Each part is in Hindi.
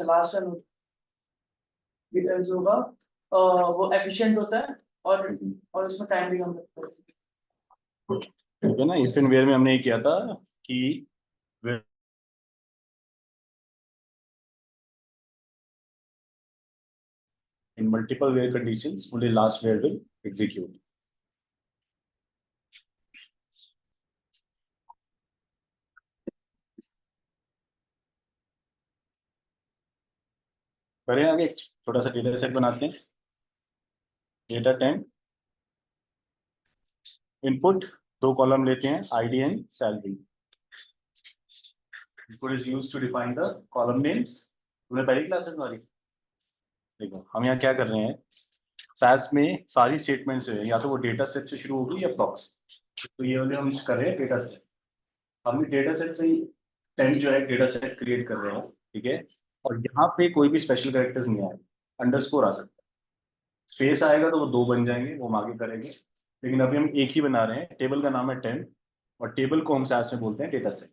लास्ट टाइम जो होगा वो एफिशिएंट होता है और उसमें टाइम भी कम लगता है। ठीक है ना। इफ एंड वेयर में हमने ये किया था कि in multiple where conditions only last where will execute. करें आगे छोटा सा डेटा सेट बनाते हैं। डेटा टाइम इनपुट 2 कॉलम लेते हैं ID and salary. Input is used to define the column names. तुमने पहली क्लास में हमारी देखो हम यहाँ क्या कर रहे हैं। SAS में सारी स्टेटमेंट्स है या तो वो डेटा सेट से शुरू होगी या प्रॉक्स। तो ये वाले हम कर रहे हैं डेटा सेट। हमने डेटा सेट से 10 जो है डेटा सेट क्रिएट कर रहे हैं। ठीक है। और यहाँ पे कोई भी स्पेशल कैरेक्टर्स नहीं आए। अंडरस्कोर आ सकता है। स्पेस आएगा तो वो 2 बन जाएंगे, वो हम आगे करेंगे। लेकिन अभी हम एक ही बना रहे हैं। टेबल का नाम है 10 और टेबल को हम SAS में बोलते हैं data set.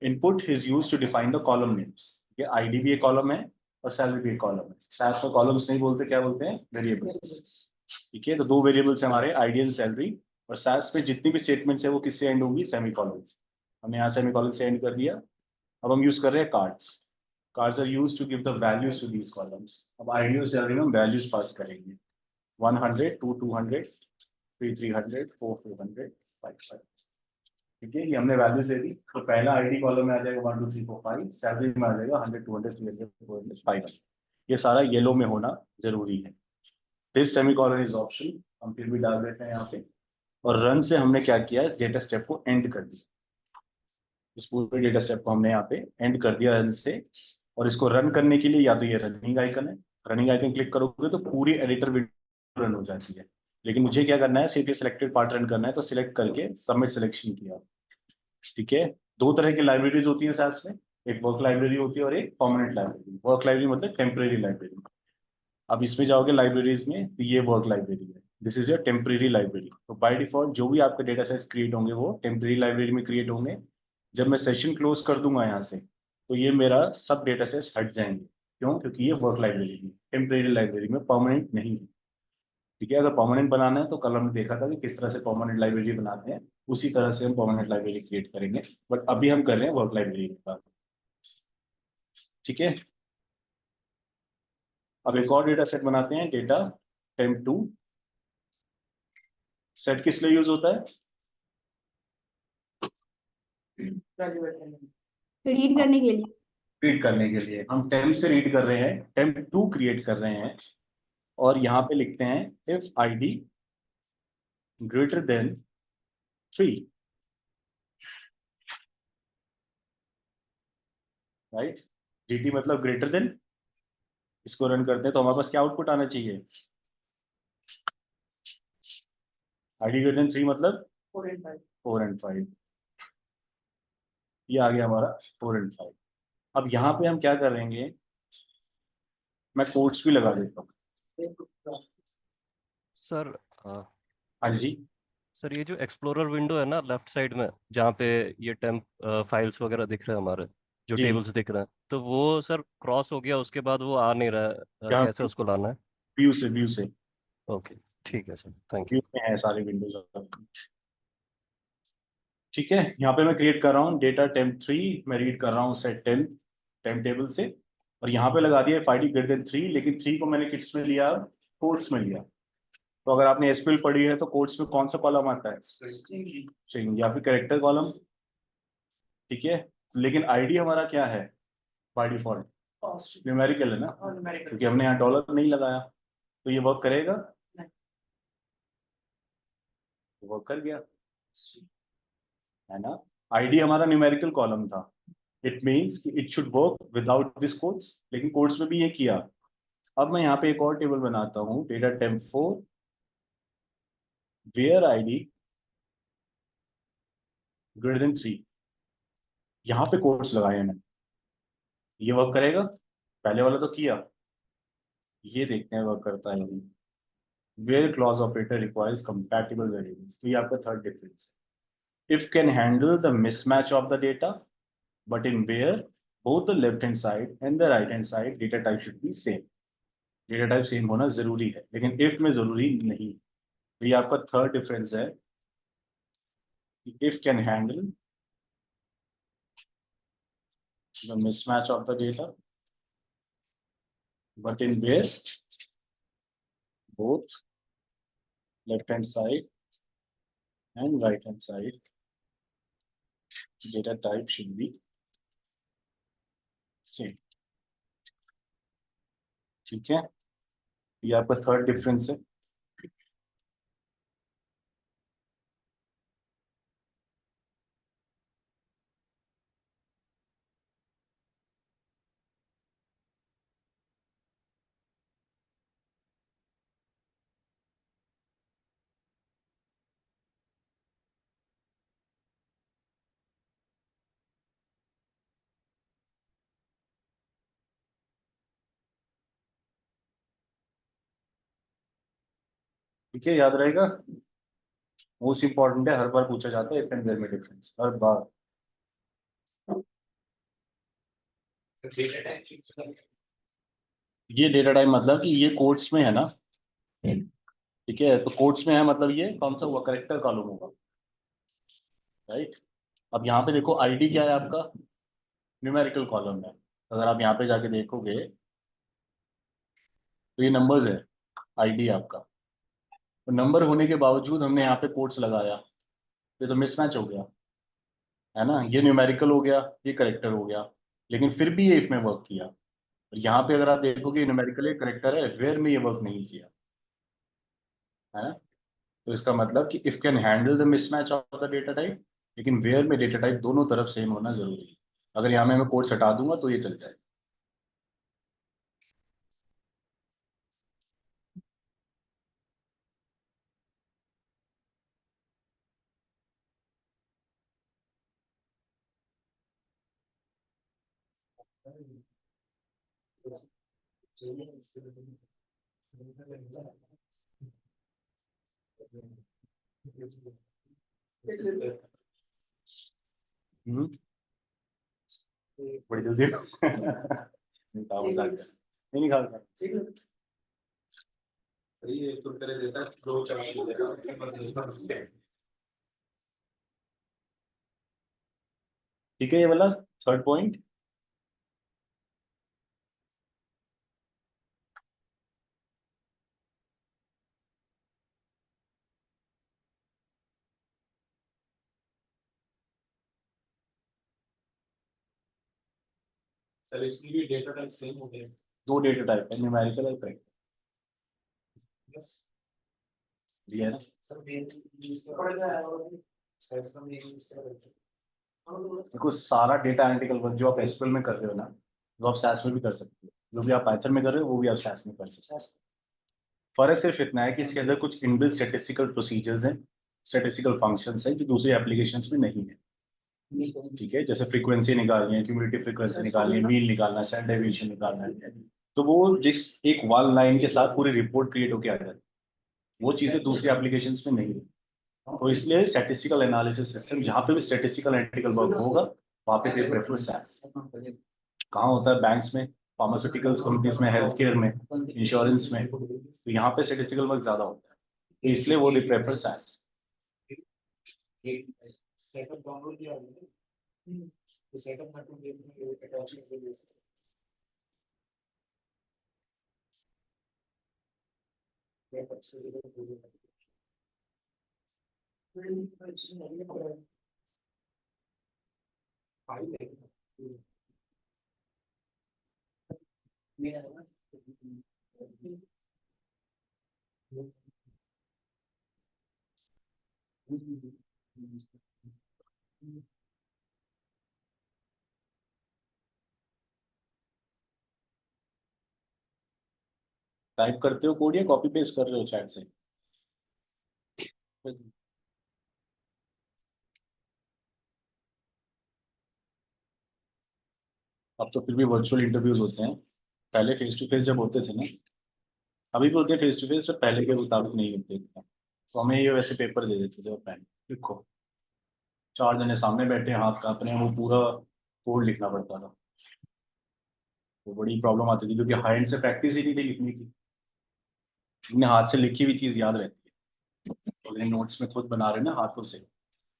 Input is used to define the column names. ये आईडी भी एक कॉलम है और सैलरी भी एक कॉलम है। SAS में कॉलम्स नहीं बोलते, क्या बोलते हैं? वेरिएबल्स। ठीक है। तो 2 वेरिएबल्स हमारे आईडी एंड सैलरी। और SAS में जितनी भी स्टेटमेंट्स है वो किससे एंड होंगी? सेमीकोलन से। हमने यहाँ सेमीकोलन से एंड कर दिया। अब हम यूज कर रहे हैं cards. Cards are used to give the values to these columns. अब आईडी और सैलरी में हम वैल्यूज पास करेंगे। 100, 2 200, 3 300, 4 400, 5 5। ठीक है। ये हमने वैल्यूज दे दी। तो पहला आईडी कॉलम में आ जाएगा 1 2 3 4 5। सैलरी में आ जाएगा 100 200 300 400 500। ये सारा येलो में होना जरूरी है। दिस सेमीकोलन इज ऑप्शनल, हम फिर भी डाल देते हैं यहाँ पे। और रन से हमने क्या किया, इस डेटा स्टेप को एंड कर दिया। इस पूरे डेटा स्टेप को हमने यहाँ पे एंड कर दिया रन से। और इसको रन करने के लिए या तो ये रनिंग आइकन है, रनिंग आइकन क्लिक करोगे तो पूरी एडिटर विंडो रन हो जाती है। लेकिन मुझे क्या करना है, सिर्फ ये सिलेक्टेड पार्ट रन करना है। तो सिलेक्ट करके सबमिट सिलेक्शन किया। ठीक है। 2 तरह की लाइब्रेरीज होती है SAS में। एक वर्क लाइब्रेरी होती है और एक परमानेंट लाइब्रेरी। वर्क लाइब्रेरी मतलब टेम्परेरी लाइब्रेरी। अब इसमें जाओगे लाइब्रेरीज में तो ये वर्क लाइब्रेरी है। This is your temporary library. तो बाय डिफॉल्ट जो भी आपके डेटा सेट्स क्रिएट होंगे वो टेम्परेरी लाइब्रेरी में क्रिएट होंगे। जब मैं सेशन क्लोज कर दूंगा यहाँ से तो ये मेरा सब डेटा सेट्स हट जाएंगे। क्यों? क्योंकि ये वर्क लाइब्रेरी में, टेम्परेरी लाइब्रेरी में, परमानेंट नहीं है। ठीक है। अगर परमानेंट बनाना है तो कल हमने देखा था कि किस तरह से परमानेंट लाइब्रेरी बनाते हैं, उसी तरह से हम परमानेंट लाइब्रेरी क्रिएट करेंगे। बट अभी हम कर रहे हैं वर्क लाइब्रेरी का। ठीक है। अब एक और डेटा सेट बनाते हैं, डेटा टेम्प2। सेट किस लिए यूज होता है? रीड करने के लिए। रीड करने के लिए। हम टेम्प से रीड कर रहे हैं, टेम्प2 क्रिएट कर रहे हैं। और यहाँ पे लिखते हैं if ID greater than 3। Right. GT मतलब ग्रेटर देन। इसको रन करते हैं तो हमारे पास क्या आउटपुट आना चाहिए? आईडी ग्रेटर देन 3 मतलब 4 and 5। ये आ गया हमारा 4 and 5। अब यहाँ पे हम क्या करेंगे, मैं कोट्स भी लगा देता हूँ। सर हाँ जी। सर ये जो एक्सप्लोरर विंडो है ना लेफ्ट साइड में, जहाँ पे ये टेम्प फाइल्स वगैरह दिख रहे हैं हमारे, जो जी। टेबल्स दिख रहे हैं, तो वो सर क्रॉस हो गया, उसके बाद वो आ नहीं रहा है। यहाँ कैसे उसको लाना है? व्यू से। ओके ठीक है सर, थैंक व्यू यू। में है सारे विंडोज। ठीक है। यहाँ पे मैं क्रिएट कर रहा हूँ डेटा टेम्प3। मैं रीड कर रहा हूँ सेट 10 टेम्प टेबल से। और यहाँ पे लगा दिया फाइडी ग्रेटर देन 3। लेकिन 3 को मैंने किस में लिया? कोट्स में लिया। तो अगर आपने SQL पढ़ी है तो कोट्स में कौन सा कॉलम आता है? स्ट्रिंग या फिर कैरेक्टर कॉलम। ठीक है। लेकिन आईडी हमारा क्या है बाय डिफॉल्ट? न्यूमेरिकल है ना, क्योंकि हमने यहाँ डॉलर नहीं लगाया। तो ये वर्क करेगा? वर्क कर गया है ना। आईडी हमारा न्यूमेरिकल कॉलम था। इट मीन्स कि it should work without this quotes. लेकिन कोट्स में भी ये किया। अब मैं यहाँ पे एक और टेबल बनाता हूँ, डेटा टेम्प4 वेयर आईडी ग्रेटर देन 3। यहाँ पे कोट्स लगाए मैंने। ये वर्क करेगा? पहले वाला तो किया। ये देखते हैं वर्क करता है नहीं। Where clause operator requires compatible variables. तो ये आपका थर्ड डिफरेंस है। If can handle the mismatch of the data but in where both the left hand side and the right hand side data type should be same. Data type same होना जरूरी है, लेकिन इफ में जरूरी नहीं। तो ये आपका थर्ड डिफरेंस है, if can handle the mismatch of the data but in where both left hand side and right hand side data type should be same। ठीक है, ये आपका थर्ड डिफरेंस है। ठीक है, याद रहेगा, मोस्ट इंपॉर्टेंट है, हर बार पूछा जाता है इफ एंड वेयर में डिफरेंस, हर बार। ये डेटा टाइप मतलब कि ये कोट्स में है ना, ठीक है, तो कोट्स में है मतलब ये कौन सा हुआ, करेक्टर कॉलम होगा, राइट। अब यहाँ पे देखो आईडी क्या है आपका, न्यूमेरिकल कॉलम है। अगर आप यहाँ पे जाके देखोगे तो ये नंबर्स है, आईडी आपका। तो नंबर होने के बावजूद हमने यहाँ पे कोट्स लगाया, ये तो मिसमैच हो गया, है ना। ये न्यूमेरिकल हो गया, ये करेक्टर हो गया, लेकिन फिर भी ये इफ में वर्क किया। और यहाँ पे अगर आप देखोगे न्यूमेरिकल है, करेक्टर है, वेयर में ये वर्क नहीं किया, है ना। तो इसका मतलब कि if can handle the mismatch of the data type, लेकिन वेयर में डेटा टाइप दोनों तरफ सेम होना जरूरी है। अगर यहाँ में मैं कोट्स हटा दूंगा तो ये चल जाएगा। हम्म, बड़ी जल्दी नहीं खा, मजाक कर। नहीं खा खा। ये तो करे देता है, दो चार देता है। ठीक है, ये वाला थर्ड पॉइंट। सर इसमें भी डेटा टाइप सेम हो गया। दो डेटा टाइप है, न्यूमेरिकल और करेक्टर, यस दिया है ना। सर मेन यूज कर रहा है, सर इसका मेन यूज कर रहा है। देखो सारा डेटा एनालिटिकल वर्क जो आप एसक्यूएल में कर रहे हो ना, वो आप SAS में भी कर सकते हो। जो भी आप पाइथन में कर रहे हो वो भी आप SAS में कर सकते हो। फर्क सिर्फ इतना है कि इसके अंदर कुछ इनबिल्ट स्टैटिस्टिकल प्रोसीजर्स हैं, स्टैटिस्टिकल फंक्शंस हैं जो दूसरे एप्लीकेशंस में नहीं है। ठीक है, जैसे फ्रीक्वेंसी निकालनी है, क्यूमुलेटिव फ्रीक्वेंसी निकालनी है, मीन निकालना है, स्टैंडर्ड डेविएशन निकालना है, तो वो जिस एक वन लाइन के साथ पूरी रिपोर्ट क्रिएट होकर आ जाती है, वो चीजें दूसरी एप्लीकेशंस में नहीं है। तो इसलिए स्टैटिस्टिकल एनालिसिस सिस्टम जहाँ पे भी स्टैटिस्टिकल एनालिटिकल वर्क होगा वहाँ पे दे प्रेफर SAS। कहाँ होता है, बैंक्स में, फार्मास्यूटिकल्स कंपनीज में, हेल्थ केयर में, इंश्योरेंस में, तो यहाँ पे स्टैटिस्टिकल वर्क ज्यादा होता है, तो इसलिए वो they prefer SAS। Setup download किया है तो सेटअप में तुम देखो अटैच कर दे। टाइप करते हो कोड या कॉपी पेस्ट कर रहे हो चैट से? अब तो फिर भी वर्चुअल इंटरव्यूज होते हैं, पहले फेस टू फेस जब होते थे ना, अभी भी होते हैं फेस टू फेस, पर पहले के मुताबिक नहीं होते इतना। तो हमें ये वैसे पेपर दे देते थे, और पेन लिखो, 4 जने सामने बैठे, हाथ कांप रहे हैं, वो पूरा कोड लिखना पड़ता था। तो बड़ी प्रॉब्लम आती थी क्योंकि हैंड से प्रैक्टिस ही नहीं थी लिखने की। अपने हाथ से लिखी हुई चीज याद रहती है, तो नोट्स में खुद बना रहे ना हाथों से,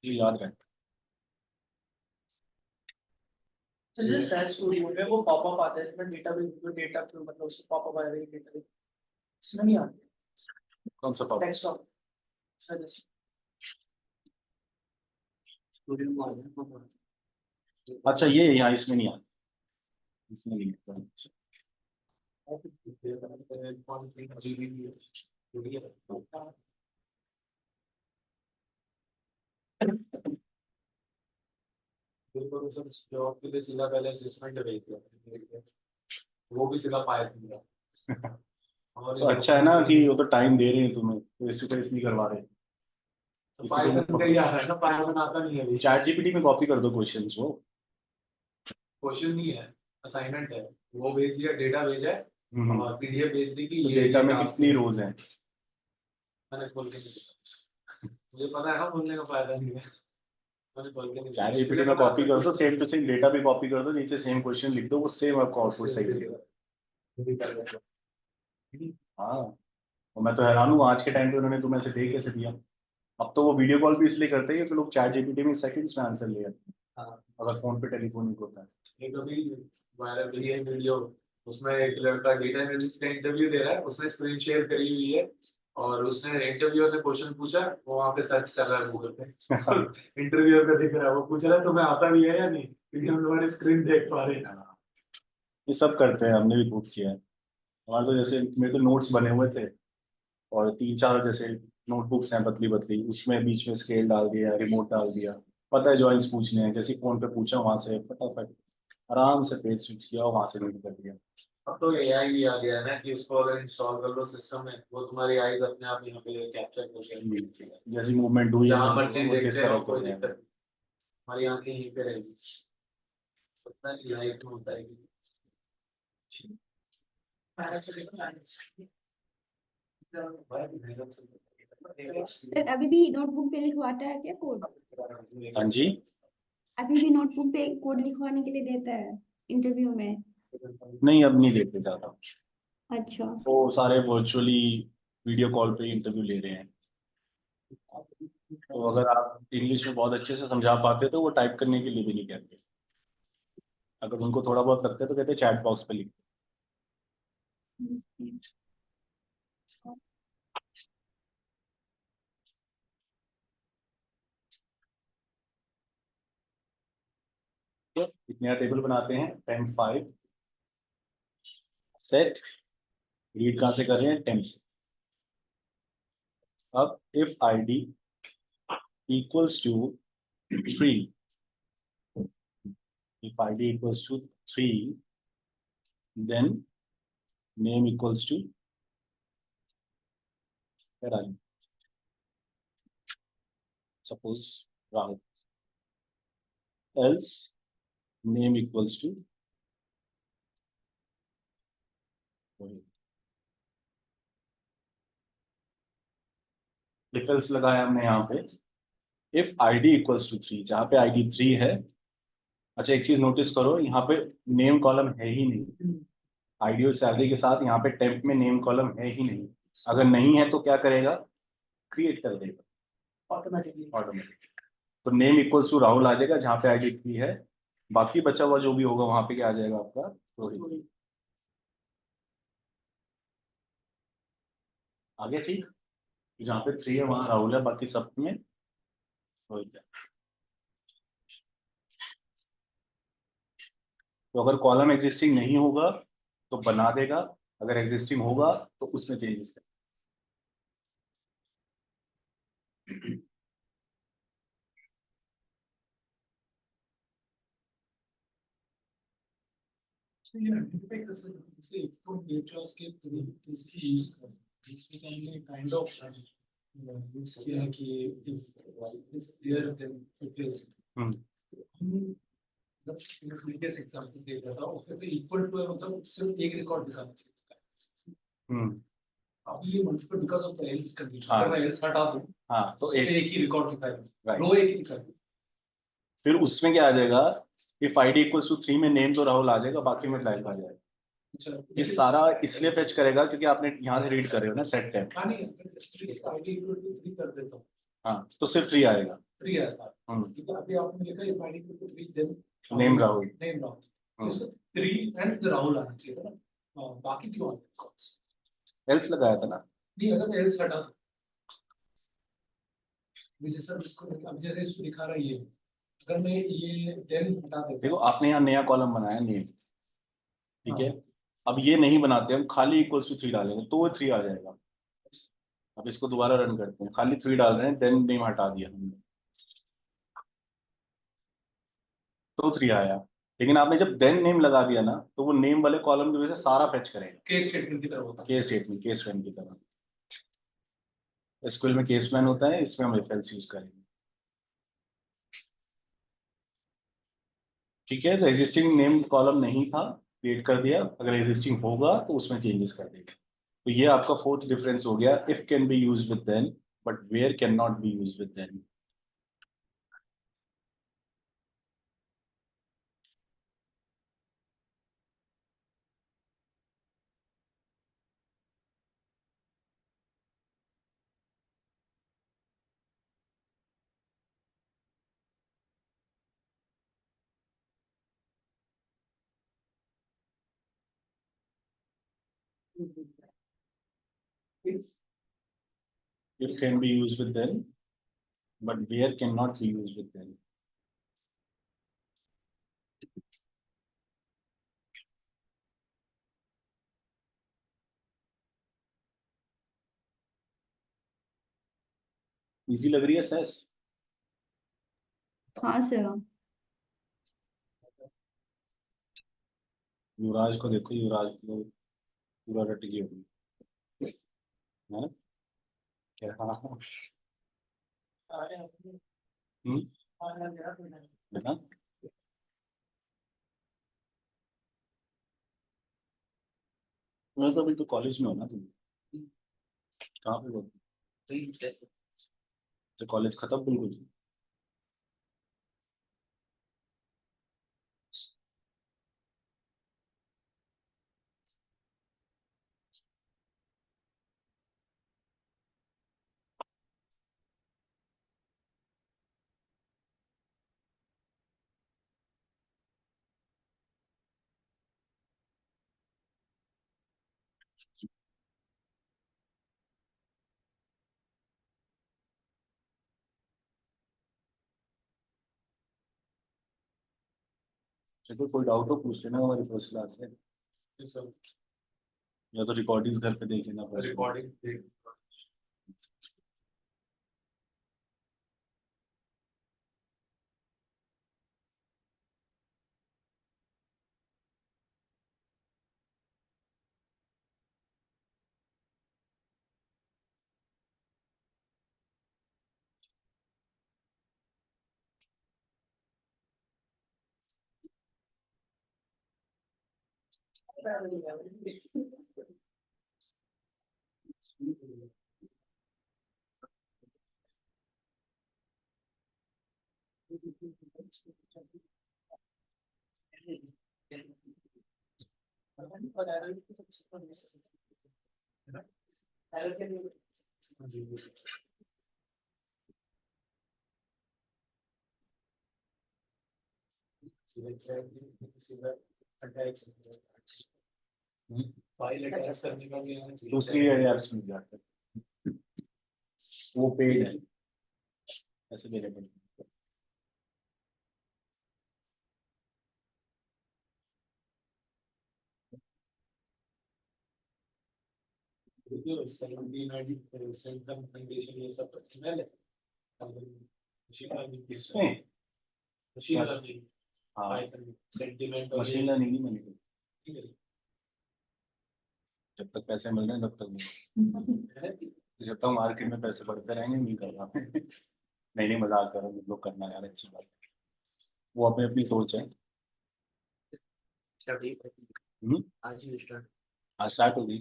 ये याद रहता है। तो जैसे सेल्स स्टूडियो में वो पॉपअप आता है इसमें डेटा मतलब उससे पॉपअप आएगा ये डेटा, इसमें नहीं आता कौन सा पॉपअप? डेस्कटॉप सर जैसे स्टूडेंट को आ जाए अच्छा ये यहाँ इसमें नहीं आता, इसमें नहीं आता। जॉब के लिए सीधा पहले असेसमेंट भेज दिया, वो भी सीधा पायथन का। तो अच्छा है ना कि वो तो टाइम दे रहे हैं तुम्हें, फेस टू फेस नहीं करवा रहे। पायथन का ही आ रहा है ना, पायथन आता नहीं है अभी। चैट जीपीटी में कॉपी कर दो क्वेश्चंस वो। क्वेश्चन नहीं है, असाइनमेंट है। वो भेज दिया, डेटा भेजा है और पीडीएफ भेज दी कि तो ये डेटा में task कितनी है। रोज हैं? मैंने खोल के नहीं देखा। मुझे पता है ना खोलने का फायदा नहीं है, मैंने खोल के नहीं चैट देखा। जीपीटी इसलिए में पता कॉपी है कर दो, कुछ सेम टू सेम डेटा भी कॉपी कर दो, नीचे सेम क्वेश्चन लिख दो, वो सेम आपको आउटपुट सही देगा। भी कर लेते हैं। हाँ, और मैं तो हैरान हूँ आज के टाइम पे उन्होंने तुम्हें ऐसे दे कैसे दिया। अब तो वो वीडियो कॉल भी इसलिए करते हैं कि लोग चैट जीपीटी में सेकंड्स में आंसर ले आते हैं, हाँ, अगर फोन पे टेलीफोनिक होता है। एक अभी वायरल हुई है वीडियो, उसमें एक लड़का डेटा एनालिस्ट का इंटरव्यू दे रहा है, उसने स्क्रीन शेयर करी हुई है और उसने इंटरव्यूअर ने क्वेश्चन पूछा, वो वहाँ पे सर्च कर रहा है गूगल पे। इंटरव्यूअर का दिख रहा है, वो पूछ रहा है तुम्हें आता भी है या नहीं, क्योंकि हम तुम्हारी स्क्रीन देख पा रहे हैं। ये सब करते हैं, हमने भी खूब किया है। हमारे तो जैसे मेरे तो नोट्स बने हुए थे और 3-4 जैसे नोटबुक्स हैं पतली पतली, उसमें बीच में स्केल डाल दिया, रिमोट डाल दिया। पता है जॉइंस पूछने हैं, जैसे फोन पे पूछा वहां से फटाफट आराम से पेज स्विच किया और वहां से रीड कर दिया। अब तो एआई भी आ गया है ना, कि उसको अगर इंस्टॉल कर लो सिस्टम में, वो तुम्हारी आईज अपने आप यहाँ पे कैप्चर करके जैसी मूवमेंट हुई है जहाँ मर्जी वो देखते रहो, डिस्कनेक्ट हो कोई गया। दिक्कत नहीं, हमारी आंखें यहीं पे रहेगी। पता नहीं लाइफ में होता है कि सर अभी भी नोटबुक पे लिखवाता है क्या कोड? हाँ जी, अभी भी नोटबुक पे कोड लिखवाने के लिए देता है इंटरव्यू में? नहीं अब नहीं देते ज्यादा, अच्छा। वो सारे वर्चुअली वीडियो कॉल पे इंटरव्यू ले रहे हैं। तो अगर आप इंग्लिश में बहुत अच्छे से समझा पाते तो वो टाइप करने के लिए भी नहीं कहते, अगर उनको थोड़ा बहुत लगता है तो कहते चैट बॉक्स पे लिख। तो एक नया टेबल बनाते हैं, temp 5 सेट, रीड कहाँ से कर रहे हैं, temp से। अब if id equals to 3, if id equals to 3 then name equals to, where are you, suppose Rahul, else name equals to if else लगाया हमने यहाँ पे, if id equals to 3, जहाँ पे id 3 है। अच्छा एक चीज नोटिस करो, यहाँ पे नेम कॉलम है ही नहीं, आईडी और सैलरी के साथ यहाँ पे टेम्प में नेम कॉलम है ही नहीं। अगर नहीं है तो क्या करेगा, क्रिएट कर देगा ऑटोमेटिकली। तो नेम इक्वल्स टू राहुल आ जाएगा जहाँ पे आईडी 3 है, बाकी बचा हुआ जो भी होगा वहां पे क्या आ जाएगा आपका रोहित। आगे ठीक, जहाँ पे 3 है वहां राहुल है, बाकी सब में रोहित है। तो अगर कॉलम एग्जिस्टिंग नहीं होगा तो बना देगा, अगर एग्जिस्टिंग होगा तो उसमें चेंजेस कर। So you identify this as the input natures के किसकी यूज कर, इसमें हमने kind of यूज किया कि is there then it is मतलब previous examples देख रहा था, उसमें से equal to है मतलब सिर्फ एक रिकॉर्ड दिखाना चाहिए। अब ये multiple because of the else condition, अगर मैं else हटा दूं हाँ तो एक ही रिकॉर्ड दिखाएगा, Right. रो एक ही दिखाएगा। फिर उसमें क्या आ जाएगा, इफ id इक्वल्स टू 3 में नेम तो राहुल आ जाएगा, बाकी में ब्लैंक आ जाएगा। अच्छा ये सारा इसलिए फेच करेगा क्योंकि आपने यहाँ से रीड कर रहे हो ना सेट टेम्प। हाँ नहीं आईडी इक्वल टू 3 कर देता हूँ, हाँ तो सिर्फ 3 आएगा। 3 आया था, हम्म, ठीक है। अभी आपने लिखा if ID equal to 3 then name Rahul. Name Rahul, hmm, इसको 3 एंड राहुल आना चाहिए था ना। बाकी क्यों आ गया? एल्स लगाया था ना। नहीं अगर एल्स हटा दो, जैसे इसको अब जैसे इसको दिखा रहा है ये, अगर मैं ये देन हटा देता देखो हूँ, आपने यहाँ नया कॉलम बनाया नेम, ठीक है। हाँ, अब ये नहीं बनाते, हम खाली इक्वल्स टू 3 डालेंगे तो वो 3 आ जाएगा। अब इसको दोबारा रन करते हैं, खाली 3 डाल रहे हैं, देन नेम हटा दिया हमने तो 3 आया। लेकिन आपने जब देन नेम लगा दिया ना तो वो नेम वाले कॉलम की वजह से सारा फेच करेगा। केस स्टेटमेंट की तरह होता है। केस स्टेटमेंट, केस फ्रेंड की तरह। एसक्यूएल में केस मैन होता है, इसमें हम इफ एल्स यूज करेंगे। ठीक है, तो एग्जिस्टिंग नेम कॉलम नहीं था, क्रिएट कर दिया। अगर एग्जिस्टिंग होगा तो उसमें चेंजेस कर देंगे। तो ये आपका फोर्थ डिफरेंस हो गया, if can be use with then but where can not be use with then. If can be used with then but where cannot be used with then. Easy लग रही है सेस? हाँ सर। युवराज को देखो, युवराज को पूरा रट गई होगी, है ना? क्या? हाँ, हम्म, है ना? मैं तो अभी तो कॉलेज में हो ना तुम? कहाँ पे हो? तो कॉलेज खत्म बिल्कुल? चलो कोई डाउट हो पूछ लेना, हमारी फर्स्ट क्लास है। या तो रिकॉर्डिंग्स घर पे देख लेना first। रिकॉर्डिंग फाइल अटैच करने का भी आना चाहिए। दूसरी ऐप्स में जाते हैं, वो पेड है, ऐसे देने पड़ते। सिम्टम कंडीशन ये सब पर्सनल है। मशीन लर्निंग इसमें मशीन लर्निंग हाँ, पाइथन सेंटीमेंट और मशीन लर्निंग ही मैंने की। ये जब तक पैसे मिल रहे हैं तब तक नहीं। जब तक मार्केट में पैसे बढ़ते रहेंगे नहीं कर रहा। नहीं नहीं, मजाक कर रहा हूँ, लोग करना यार अच्छी बात है। वो अपनी अपनी सोच है। आज स्टार्ट होगी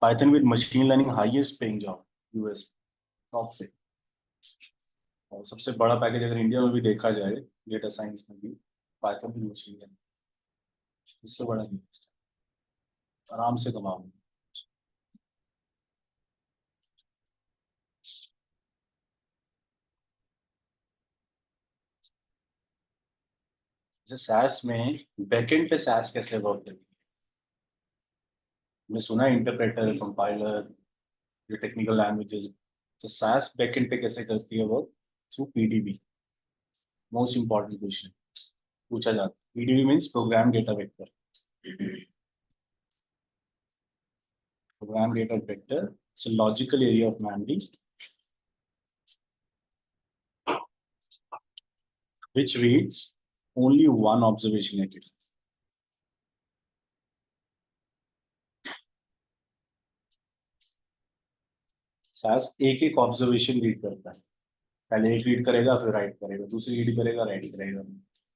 Python with machine learning, highest paying job US, top पे। और सबसे बड़ा पैकेज अगर इंडिया में भी देखा जाए डेटा साइंस में भी, पाइथन विद मशीन लर्निंग उससे बड़ा नहीं है। आराम से कमाओ। जैसे SaaS में बैकएंड पे SaaS कैसे वर्क करती है? मैं सुना इंटरप्रेटर, कंपाइलर, ये टेक्निकल लैंग्वेजेस, तो SaaS बैकएंड पे कैसे करती है work? Through PDB। Most important question पूछा जाता है। PDB means program data vector. Program data vector, it's a logical area of memory which reads only one observation at a time. SAS एक एक ऑब्जर्वेशन रीड करता है। पहले एक रीड करेगा, फिर राइट करेगा, दूसरी रीड करेगा, राइट करेगा।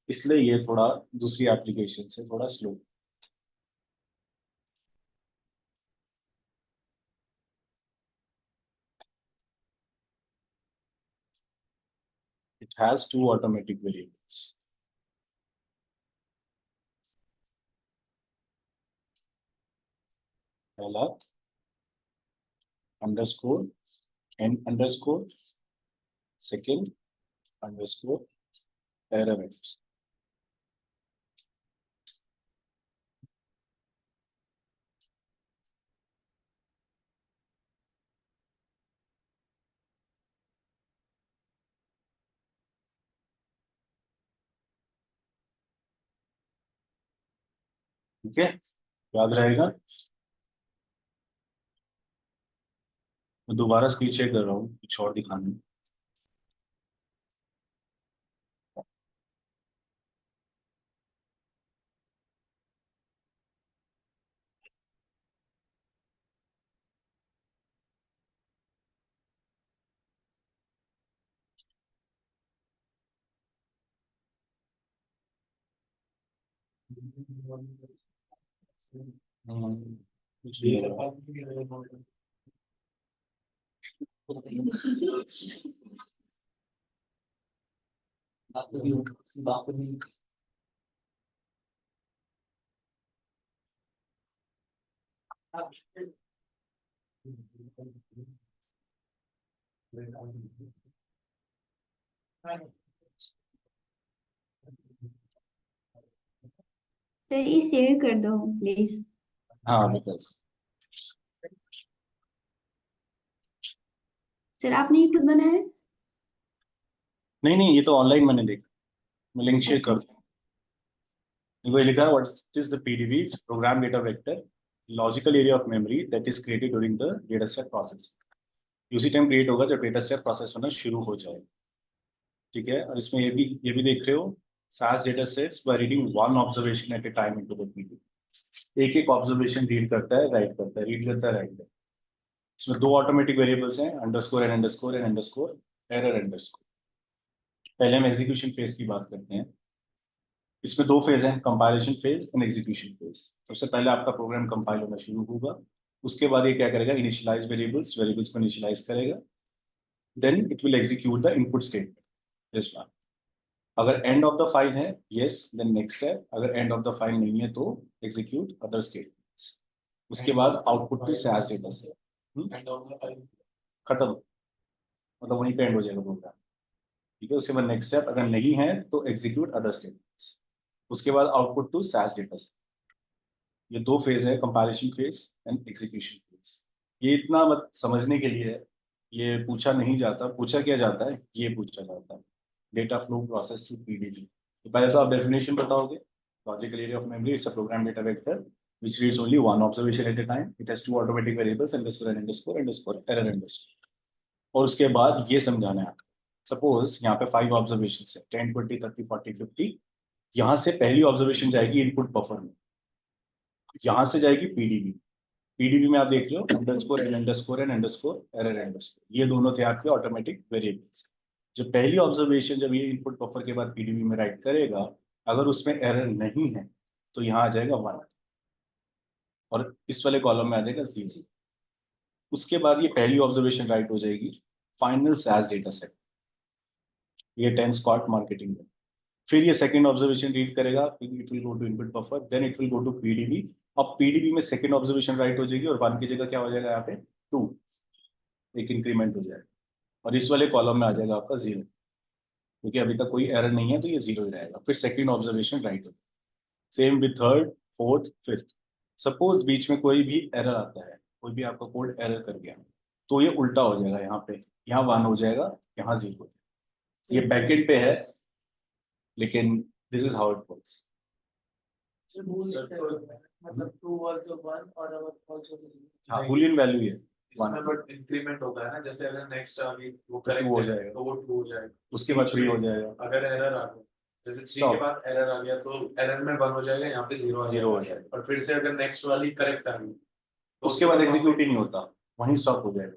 इसलिए ये थोड़ा दूसरी एप्लीकेशन से थोड़ा slow. It has two automatic variables. पहला underscore n underscore, second underscore error. ठीक है, याद रहेगा। मैं दोबारा स्क्रीन शेयर कर रहा हूँ कुछ और दिखाने। कुछ नहीं हो रहा। सर ये शेयर कर दो प्लीज। हाँ बिकॉज सर आपने ये खुद बनाया है? नहीं नहीं, ये तो ऑनलाइन मैंने देखा। मैं लिंक शेयर अच्छा कर दूँ। देखो ये लिखा है, what is the PDB? Program data vector, logical area of memory that is created during the data set process. उसी टाइम क्रिएट होगा जब डेटा सेट प्रोसेस होना शुरू हो जाए। ठीक है, और इसमें ये भी देख रहे हो, SAS data sets by reading one observation at a time into the PDB। एक एक ऑब्जर्वेशन रीड करता है, राइट करता है, रीड करता है, राइट करता है। इसमें दो ऑटोमेटिक वेरिएबल्स हैं, underscore end underscore end underscore error underscore. पहले हम एग्जीक्यूशन फेज की बात करते हैं। इसमें दो फेज हैं, compilation phase and execution phase. सबसे पहले आपका प्रोग्राम कंपाइल होना शुरू होगा, उसके बाद ये क्या करेगा, इनिशियलाइज वेरिएबल्स को इनिशियलाइज करेगा, then it will execute the input statement, this one. अगर एंड ऑफ द फाइल है, यस, देन नेक्स्ट स्टेप। अगर एंड ऑफ द फाइल नहीं है तो एग्जीक्यूट अदर स्टेटमेंट्स। उसके बाद output to SAS data set खत्म, मतलब वहीं पे एंड हो जाएगा प्रोग्राम। ठीक है, उसके बाद नेक्स्ट स्टेप, अगर नहीं है तो एग्जीक्यूट अदर स्टेटमेंट्स। उसके बाद output to SAS data set. ये दो फेज है, compilation phase and execution phase. ये इतना मत समझने के लिए है, ये पूछा नहीं जाता। पूछा क्या जाता है, ये पूछा जाता है, data flow process through PDB। तो पहले तो आप डेफिनेशन बताओगे, logical area of memory it's a program data vector which reads only one observation at a time. It has two automatic variables, underscore and underscore, underscore error underscore। और उसके बाद ये समझाना है। सपोज यहाँ पे 5 ऑब्जर्वेशन है, 10, 20, 30, 40, 50। यहाँ से पहली ऑब्जर्वेशन जाएगी इनपुट बफर में, यहाँ से जाएगी PDB में आप देख रहे हो underscore end underscore end underscore error underscore, ये दोनों थे आपके ऑटोमेटिक वेरिएबल्स। जब पहली ऑब्जर्वेशन जब ये इनपुट बफर के बाद PDB में राइट करेगा, अगर उसमें एरर नहीं है तो यहाँ आ जाएगा 1, और इस वाले कॉलम में आ जाएगा 0। उसके बाद ये पहली ऑब्जर्वेशन राइट हो जाएगी फाइनल SAS डेटा सेट, ये 10 स्कॉट मार्केटिंग में। फिर ये सेकंड ऑब्जर्वेशन रीड करेगा, it will go to input buffer, then it will go to PDB, अब पीडीबी में सेकंड ऑब्जर्वेशन राइट हो जाएगी और 1 की जगह क्या हो जाएगा यहाँ पे 2, एक इंक्रीमेंट हो जाएगा, और इस वाले कॉलम में आ जाएगा आपका 0, क्योंकि अभी तक कोई एरर नहीं है तो ये 0 ही रहेगा। फिर सेकंड ऑब्जर्वेशन राइट होगा। Same with third, fourth, fifth. Suppose बीच में कोई भी एरर आता है, कोई भी आपका कोड एरर कर गया, तो ये उल्टा हो जाएगा, यहाँ पे यहाँ 1 हो जाएगा, यहाँ 0 हो जाएगा। ये बैकएंड पे है, लेकिन this is how it works. मतलब ट्रू वाज द 1 और अवर आल्सो हाँ, बूलियन वैल्यू है इसमें बट इंक्रीमेंट होता है ना, जैसे अगर नेक्स्ट आ गई वो तो 2 करेक्ट हो है जाएगा, तो वो 2 हो जाएगा, उसके बाद 3 हो जाएगा, अगर एरर आ गया जैसे 3 Stop. के बाद एरर आ गया तो एरर में 1 हो जाएगा, यहाँ पे 0 0 हो जाएगा, और फिर से अगर नेक्स्ट वाली करेक्ट आ गई तो उसके बाद एग्जीक्यूट ही नहीं होता, वहीं स्टॉप हो जाएगा।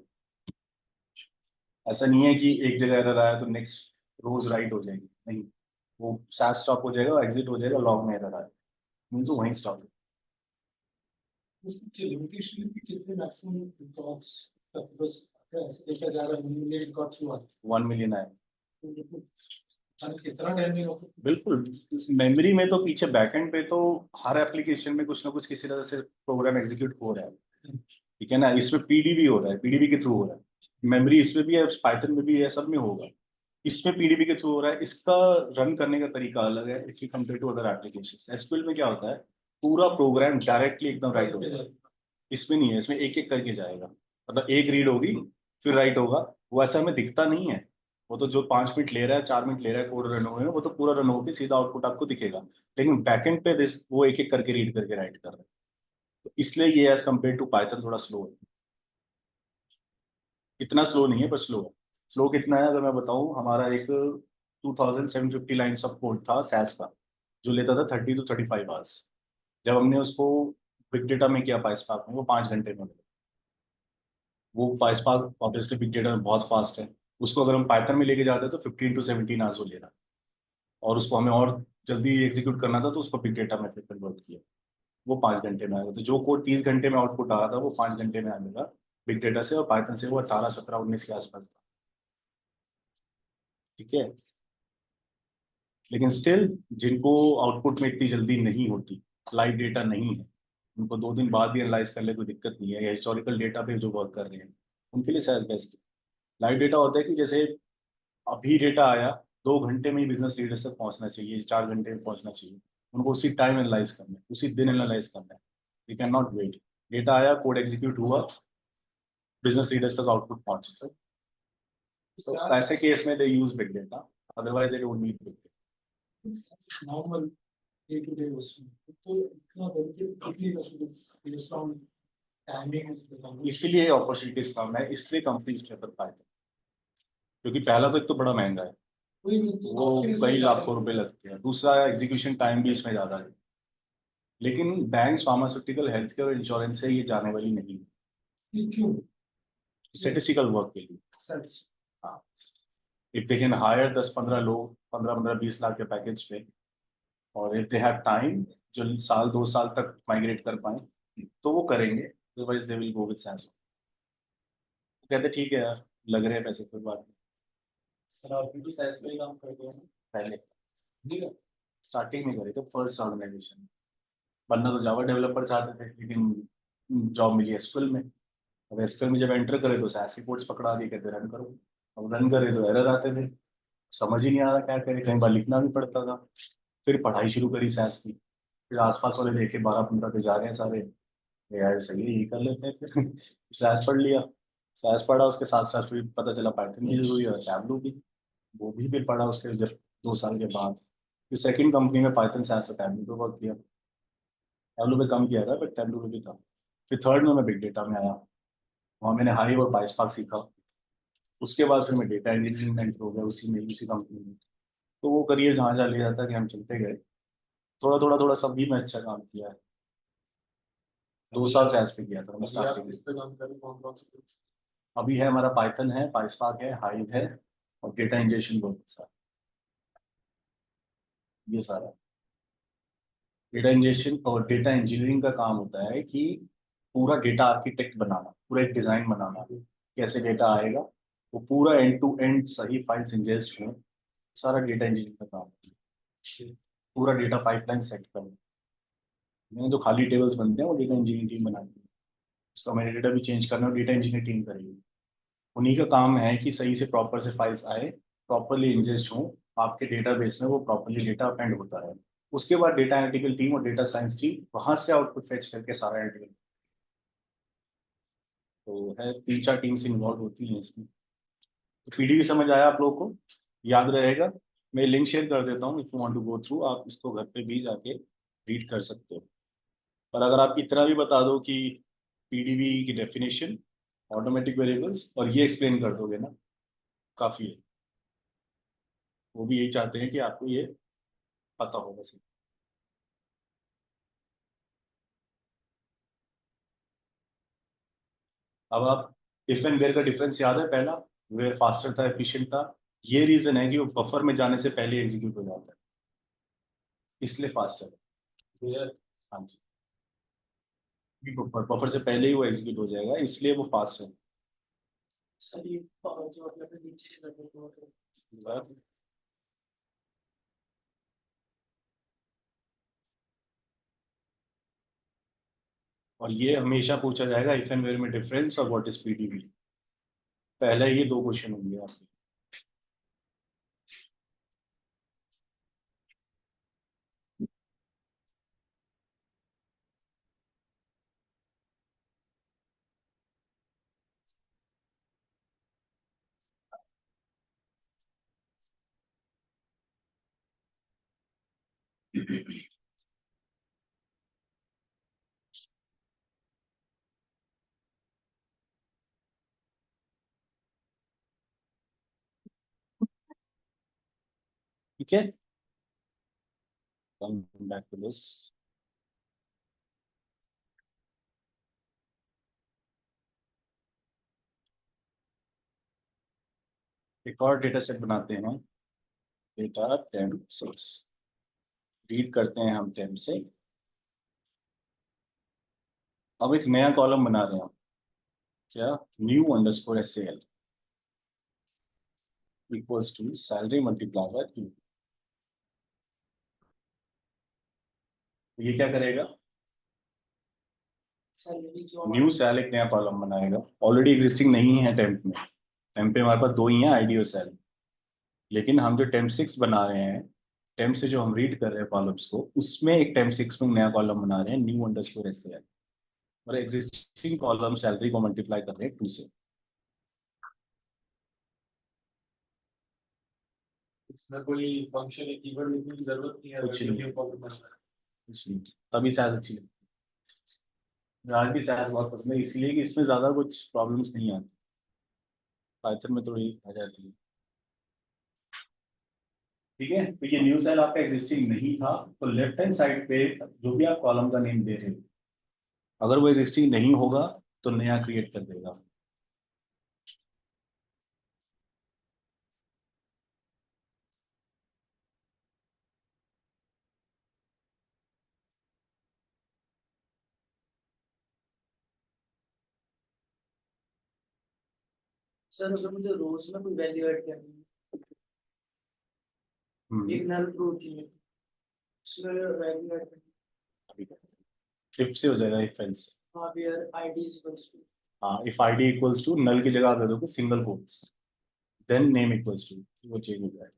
ऐसा नहीं है कि एक जगह एरर आया तो नेक्स्ट रोज राइट हो जाएगी, नहीं, वो साथ स्टॉप हो जाएगा, एग्जिट हो जाएगा, लॉग में एरर आया मीन्स वहीं स्टॉप है। उसकी लिमिटेशन भी कितने मैक्सिमम रिकॉर्ड्स तक, बस ऐसे देखा जा रहा है मिलियन रिकॉर्ड्स हुआ 1 मिलियन आए कितना टाइम नहीं होगा। बिल्कुल। मेमोरी में तो पीछे बैकएंड पे तो हर एप्लीकेशन में कुछ ना कुछ किसी तरह से प्रोग्राम एग्जीक्यूट हो रहा है, ठीक है ना। इसमें पीडीबी हो रहा है, पीडीबी के थ्रू हो रहा है, मेमोरी इसमें भी है, पाइथन में भी है, सब में होगा। इसमें पीडीबी के थ्रू हो रहा है, इसका रन करने का तरीका अलग है if you compare to other application. SQL में क्या होता है, पूरा प्रोग्राम डायरेक्टली एकदम राइट होगा, इसमें नहीं है, इसमें एक एक करके जाएगा, मतलब एक रीड होगी फिर राइट होगा। वो ऐसा हमें दिखता नहीं है, वो तो जो 5 मिनट ले रहा है, 4 मिनट ले रहा है कोड रन होने में, वो तो पूरा रन होकर सीधा आउटपुट आपको दिखेगा। लेकिन बैकएंड पे वो एक एक करके रीड करके राइट कर रहा है, तो इसलिए ये एज कम्पेयर टू पाइथन थोड़ा स्लो है। इतना स्लो नहीं है पर स्लो है। स्लो कितना है अगर मैं बताऊं, हमारा एक 2750 लाइन्स ऑफ कोड था सैस का, जो लेता था 30 to 35 आवर्स। जब हमने उसको बिग डेटा में किया पाइस्पार्क में, वो 5 घंटे में मिला। वो पाइस्पार्क ऑब्वियसली बिग डेटा में बहुत फास्ट है, उसको अगर हम पाइथन में लेके जाते तो 15 to 17 आवर्स वो ले रहा, और उसको हमें और जल्दी एग्जीक्यूट करना था तो उसको बिग डेटा में फिर कन्वर्ट किया, वो 5 घंटे में आएगा। तो जो कोड 30 घंटे में आउटपुट आ रहा था वो 5 घंटे में आएगा बिग डेटा से, और पाइथन से वो 18, 17, 19 के आसपास था, ठीक है। लेकिन स्टिल जिनको आउटपुट में इतनी जल्दी नहीं होती, लाइव डेटा नहीं है, उनको 2 दिन बाद भी एनालाइज कर ले कोई दिक्कत नहीं है, या हिस्टोरिकल डेटा पे जो वर्क कर रहे हैं उनके लिए सहज बेस्ट है। लाइव डेटा होता है कि जैसे अभी डेटा आया, 2 घंटे में ही बिजनेस लीडर्स तक पहुंचना चाहिए, 4 घंटे में पहुंचना चाहिए, उनको उसी टाइम एनालाइज करना है, उसी दिन एनालाइज करना है। You can not wait. Data आया, कोड एग्जीक्यूट हुआ, बिजनेस लीडर्स तक आउटपुट पहुंचा, तो ऐसे केस में they use big data, otherwise they don't need big data. Normal day to day उसमें तो इतना बेनिफिट कितनी डिस्काउंट टाइमिंग, इसीलिए अपॉर्चुनिटीज कम है, इसलिए कंपनीज प्रेफर पाइथन, क्योंकि पहला तो एक तो बड़ा महंगा है, वो कई लाखों रुपए लगते हैं, दूसरा एग्जीक्यूशन टाइम भी इसमें ज्यादा है। लेकिन बैंक, फार्मास्यूटिकल, हेल्थ केयर और इंश्योरेंस से ये जाने वाली नहीं है, क्यों स्टेटिस्टिकल वर्क के लिए। हाँ, इफ दे कैन हायर 10-15 लोग 15-20 लाख के पैकेज पे, और इफ दे हैव टाइम, जो 1-2 साल तक माइग्रेट कर पाए तो वो करेंगे, otherwise they will go with Samsung. कहते ठीक है यार, लग रहे हैं पैसे, कोई बात नहीं। सर आप भी साइज पे काम करते हैं पहले स्टार्टिंग में करे थे फर्स्ट ऑर्गेनाइजेशन, बनना तो जावा डेवलपर चाहते थे, लेकिन जॉब मिली एसक्यूएल में। अब एसक्यूएल में जब एंटर करे तो सैस की कोड्स पकड़ा दिए, कहते रन करो। अब रन करे तो एरर आते थे, समझ ही नहीं आ रहा क्या करे, कई बार लिखना भी पड़ता था। फिर पढ़ाई शुरू करी सैस की, फिर आसपास वाले देखे 12-15 पे जा रहे हैं सारे, यार सही है, यही कर लेते हैं फिर सैस पढ़ लिया। सैस पढ़ा, उसके साथ साथ फिर पता चला पाइथन भी जरूरी है, टैबलू भी, वो भी फिर पढ़ा उसके जब 2 साल के बाद। फिर सेकंड कंपनी में पाइथन सैस और टैबलू पे वर्क किया, टैबलू पे कम किया था बट टैबलू पे भी था। फिर थर्ड में मैं बिग डेटा में आया, वहाँ मैंने हाइव और पाइस्पार्क सीखा। उसके बाद फिर मैं डेटा इंजीनियरिंग में एंटर हो गया, उसी में, उसी कंपनी में। तो वो करियर जहाँ जहाँ ले जाता कि हम चलते गए, थोड़ा थोड़ा थोड़ा सब भी मैं अच्छा काम किया है। 2 साल सैस पे किया था मैं स्टार्टिंग में। इस पे काम करें कौन कौन से अभी है हमारा पाइथन है, पाइस्पार्क है, हाइव है, और डेटा इंजेक्शन बहुत सारा, ये सारा। डेटा इंजेक्शन और डेटा इंजीनियरिंग का काम होता है कि पूरा डेटा आर्किटेक्ट बनाना, पूरा एक डिजाइन बनाना, कैसे डेटा आएगा, वो पूरा एंड टू एंड सही फाइल्स इंजेस्ट हो, सारा डेटा इंजीनियरिंग का काम है। पूरा डेटा पाइपलाइन सेट करना, मैंने जो खाली टेबल्स बनते हैं वो डेटा इंजीनियरिंग टीम बनाती है, उसका मैंने डेटा भी चेंज करना है, डेटा इंजीनियरिंग टीम करेगी। उन्हीं का काम है कि सही से प्रॉपर से फाइल्स आए, प्रॉपरली इंजेस्ट हो आपके डेटाबेस में, वो प्रॉपरली डेटा अपेंड होता है। उसके बाद डेटा एनालिटिकल टीम और डेटा साइंस टीम वहां से आउटपुट फेच करके सारा एनालिटिकल, तो है 3-4 टीम्स इन्वॉल्व होती हैं इसमें। तो पीडीवी समझ आया आप लोगों को, याद रहेगा। मैं लिंक शेयर कर देता हूँ, if you want to go through, आप इसको घर पे भी जाके रीड कर सकते हो। पर अगर आप इतना भी बता दो कि पीडीवी की डेफिनेशन, ऑटोमेटिक वेरिएबल्स, और ये एक्सप्लेन कर दोगे ना, काफी है। वो भी यही चाहते हैं कि आपको ये पता हो बस। अब आप इफ एंड वेयर का डिफरेंस याद है पहला, वेयर फास्टर था, एफिशिएंट था। ये रीजन है कि वो बफर में जाने से पहले एग्जीक्यूट हो जाता है, इसलिए फास्टर है। Where हाँ जी, बफर बफर से पहले ही वो एग्जीक्यूट हो जाएगा, इसलिए वो फास्ट है। सर ये जो अपने नीचे लगे तो और ये हमेशा पूछा जाएगा इफ एंड वेयर में डिफरेंस और व्हाट इज पीडीवी, पहले ये 2 क्वेश्चन होंगे आपके। ठीक है, कम बैक टू दिस। एक और डेटा सेट बनाते हैं, डेटा टेम्प 6, रीड करते हैं हम टेम्प से। अब एक नया कॉलम बना रहे हैं, क्या, new underscore SL equals to salary multiply by 2। ये क्या करेगा, सैलरी जो न्यू सेल एक नया कॉलम बनाएगा, ऑलरेडी एग्जिस्टिंग नहीं है टेम्प में। टेम्प पे हमारे पास 2 ही हैं, आईडी और सेल। लेकिन हम जो टेम्प 6 बना रहे हैं, टेम्प से जो हम रीड कर रहे हैं कॉलम्स को, उसमें एक टेम्प 6 में नया कॉलम बना रहे हैं, न्यू अंडरस्कोर एसएल, और एग्जिस्टिंग कॉलम सैलरी को मल्टीप्लाई कर रहे हैं 2 से। इसमें कोई फंक्शन या कीवर्ड लिखने की जरूरत नहीं है, कुछ अगर नहीं। न्यू कॉलम बनना है। कुछ नहीं, तभी सैस अच्छी लगती है। आज भी सैस बहुत पसंद है, इसलिए कि इसमें ज्यादा कुछ प्रॉब्लम्स नहीं आती, पाइथन में थोड़ी आ जाती है। ठीक है, तो ये न्यू सेल आपका एग्जिस्टिंग नहीं था, तो लेफ्ट हैंड साइड पे जो भी आप कॉलम का नेम दे रहे हो, अगर वो एग्जिस्टिंग नहीं होगा तो नया क्रिएट कर देगा। सर अगर मुझे रोज में कोई वैल्यू ऐड करनी है, एक नल होती है उसमें वैल्यू ऐड करनी इफ से हो जाएगा, इफ एल्स। है, हाँ where ID is equals to, हाँ, if ID equals to, null की जगह आप दे दोगे single quotes, then name equals to, वो चेंज हो जाएगा।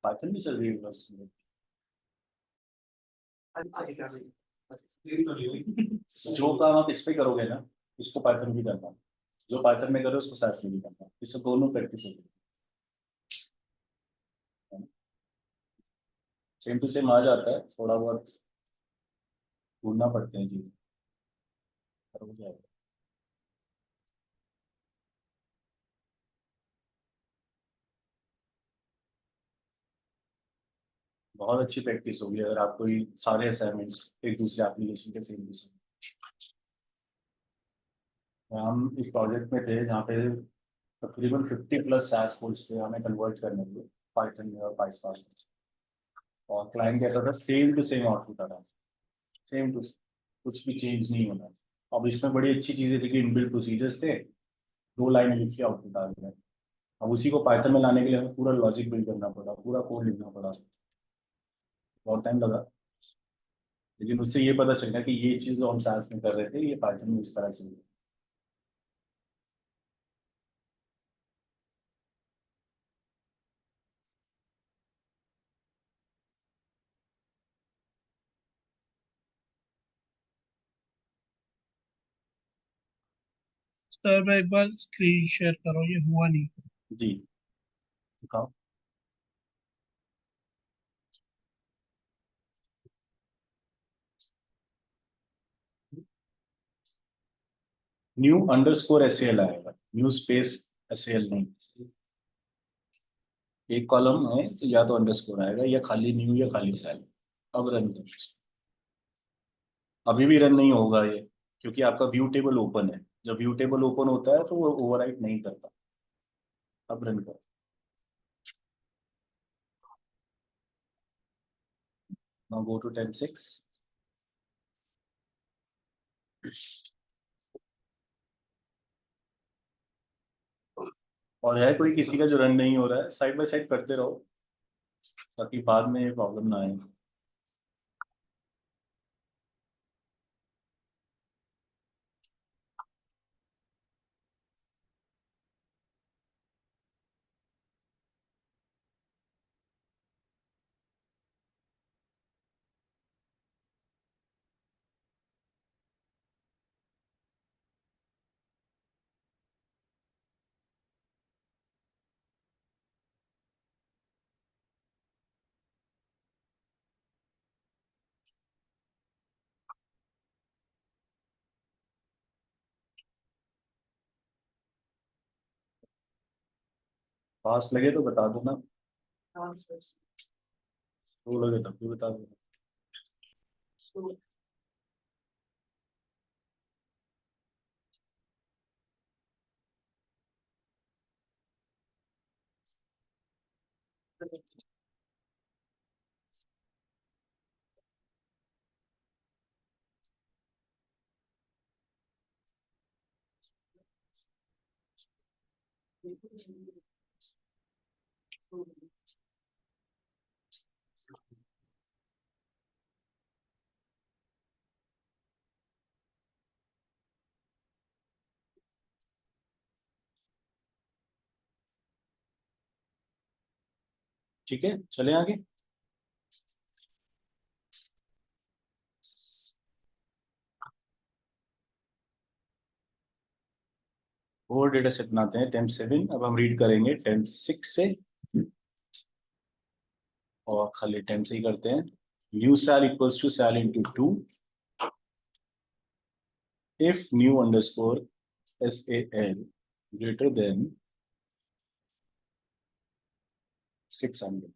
पाइथन भी चल रही है बस। देरी तो नहीं हुई। जो काम आप इस पे करोगे ना, इसको पाइथन भी करना, जो पाइथन में करो उसको सैस में भी करना, इससे दोनों प्रैक्टिस होगी, सेम टू सेम आ जाता है, थोड़ा बहुत ढूंढना पड़ते हैं चीज, पर हो जाएगा। बहुत अच्छी प्रैक्टिस होगी अगर आप कोई सारे असाइनमेंट्स एक दूसरे एप्लीकेशन के सेम दूसरे। हम इस प्रोजेक्ट में थे जहाँ पे तकरीबन 50+ सैस कोड्स थे हमें कन्वर्ट करने के लिए पाइथन में और पाइथन में, और क्लाइंट कहता था सेम टू सेम आउटपुट आ रहा है। सेम टू, कुछ भी चेंज नहीं होना। अब इसमें बड़ी अच्छी चीजें थी कि इनबिल्ट प्रोसीजर्स थे, 2 लाइन लिख के आउटपुट आ गया। अब उसी को पाइथन में लाने के लिए हमें पूरा लॉजिक बिल्ड करना पड़ा, पूरा कोड लिखना पड़ा, बहुत टाइम लगा। लेकिन उससे ये पता चल गया कि ये चीज जो हम साइंस में कर रहे थे ये पाइथन में इस तरह से हुई। सर मैं एक बार स्क्रीन शेयर कर रहा हूँ, ये हुआ नहीं। जी दिखाओ। न्यू अंडरस्कोर एसएल आएगा, न्यू स्पेस एसएल नहीं। एक कॉलम है तो या तो अंडरस्कोर आएगा या खाली न्यू या खाली सेल। अब रन कर, अभी भी रन नहीं होगा ये, क्योंकि आपका व्यू टेबल ओपन है। जब व्यू टेबल ओपन होता है तो वो ओवरराइट नहीं करता। अब रन कर। Now go to temp 6। और है कोई किसी का जो रन नहीं हो रहा है? साइड बाय साइड करते रहो ताकि बाद में प्रॉब्लम ना आए। पास लगे तो बता दो ना, हाँ सर। तो लगे तब भी बता दो। तो ठीक है, चले आगे। और डेटा सेट बनाते हैं टेम्प 7। अब हम रीड करेंगे टेम्प 6 से, और खाली टेम्प से ही करते हैं। New sal equals to sal into 2 if new underscore SAL greater than 600।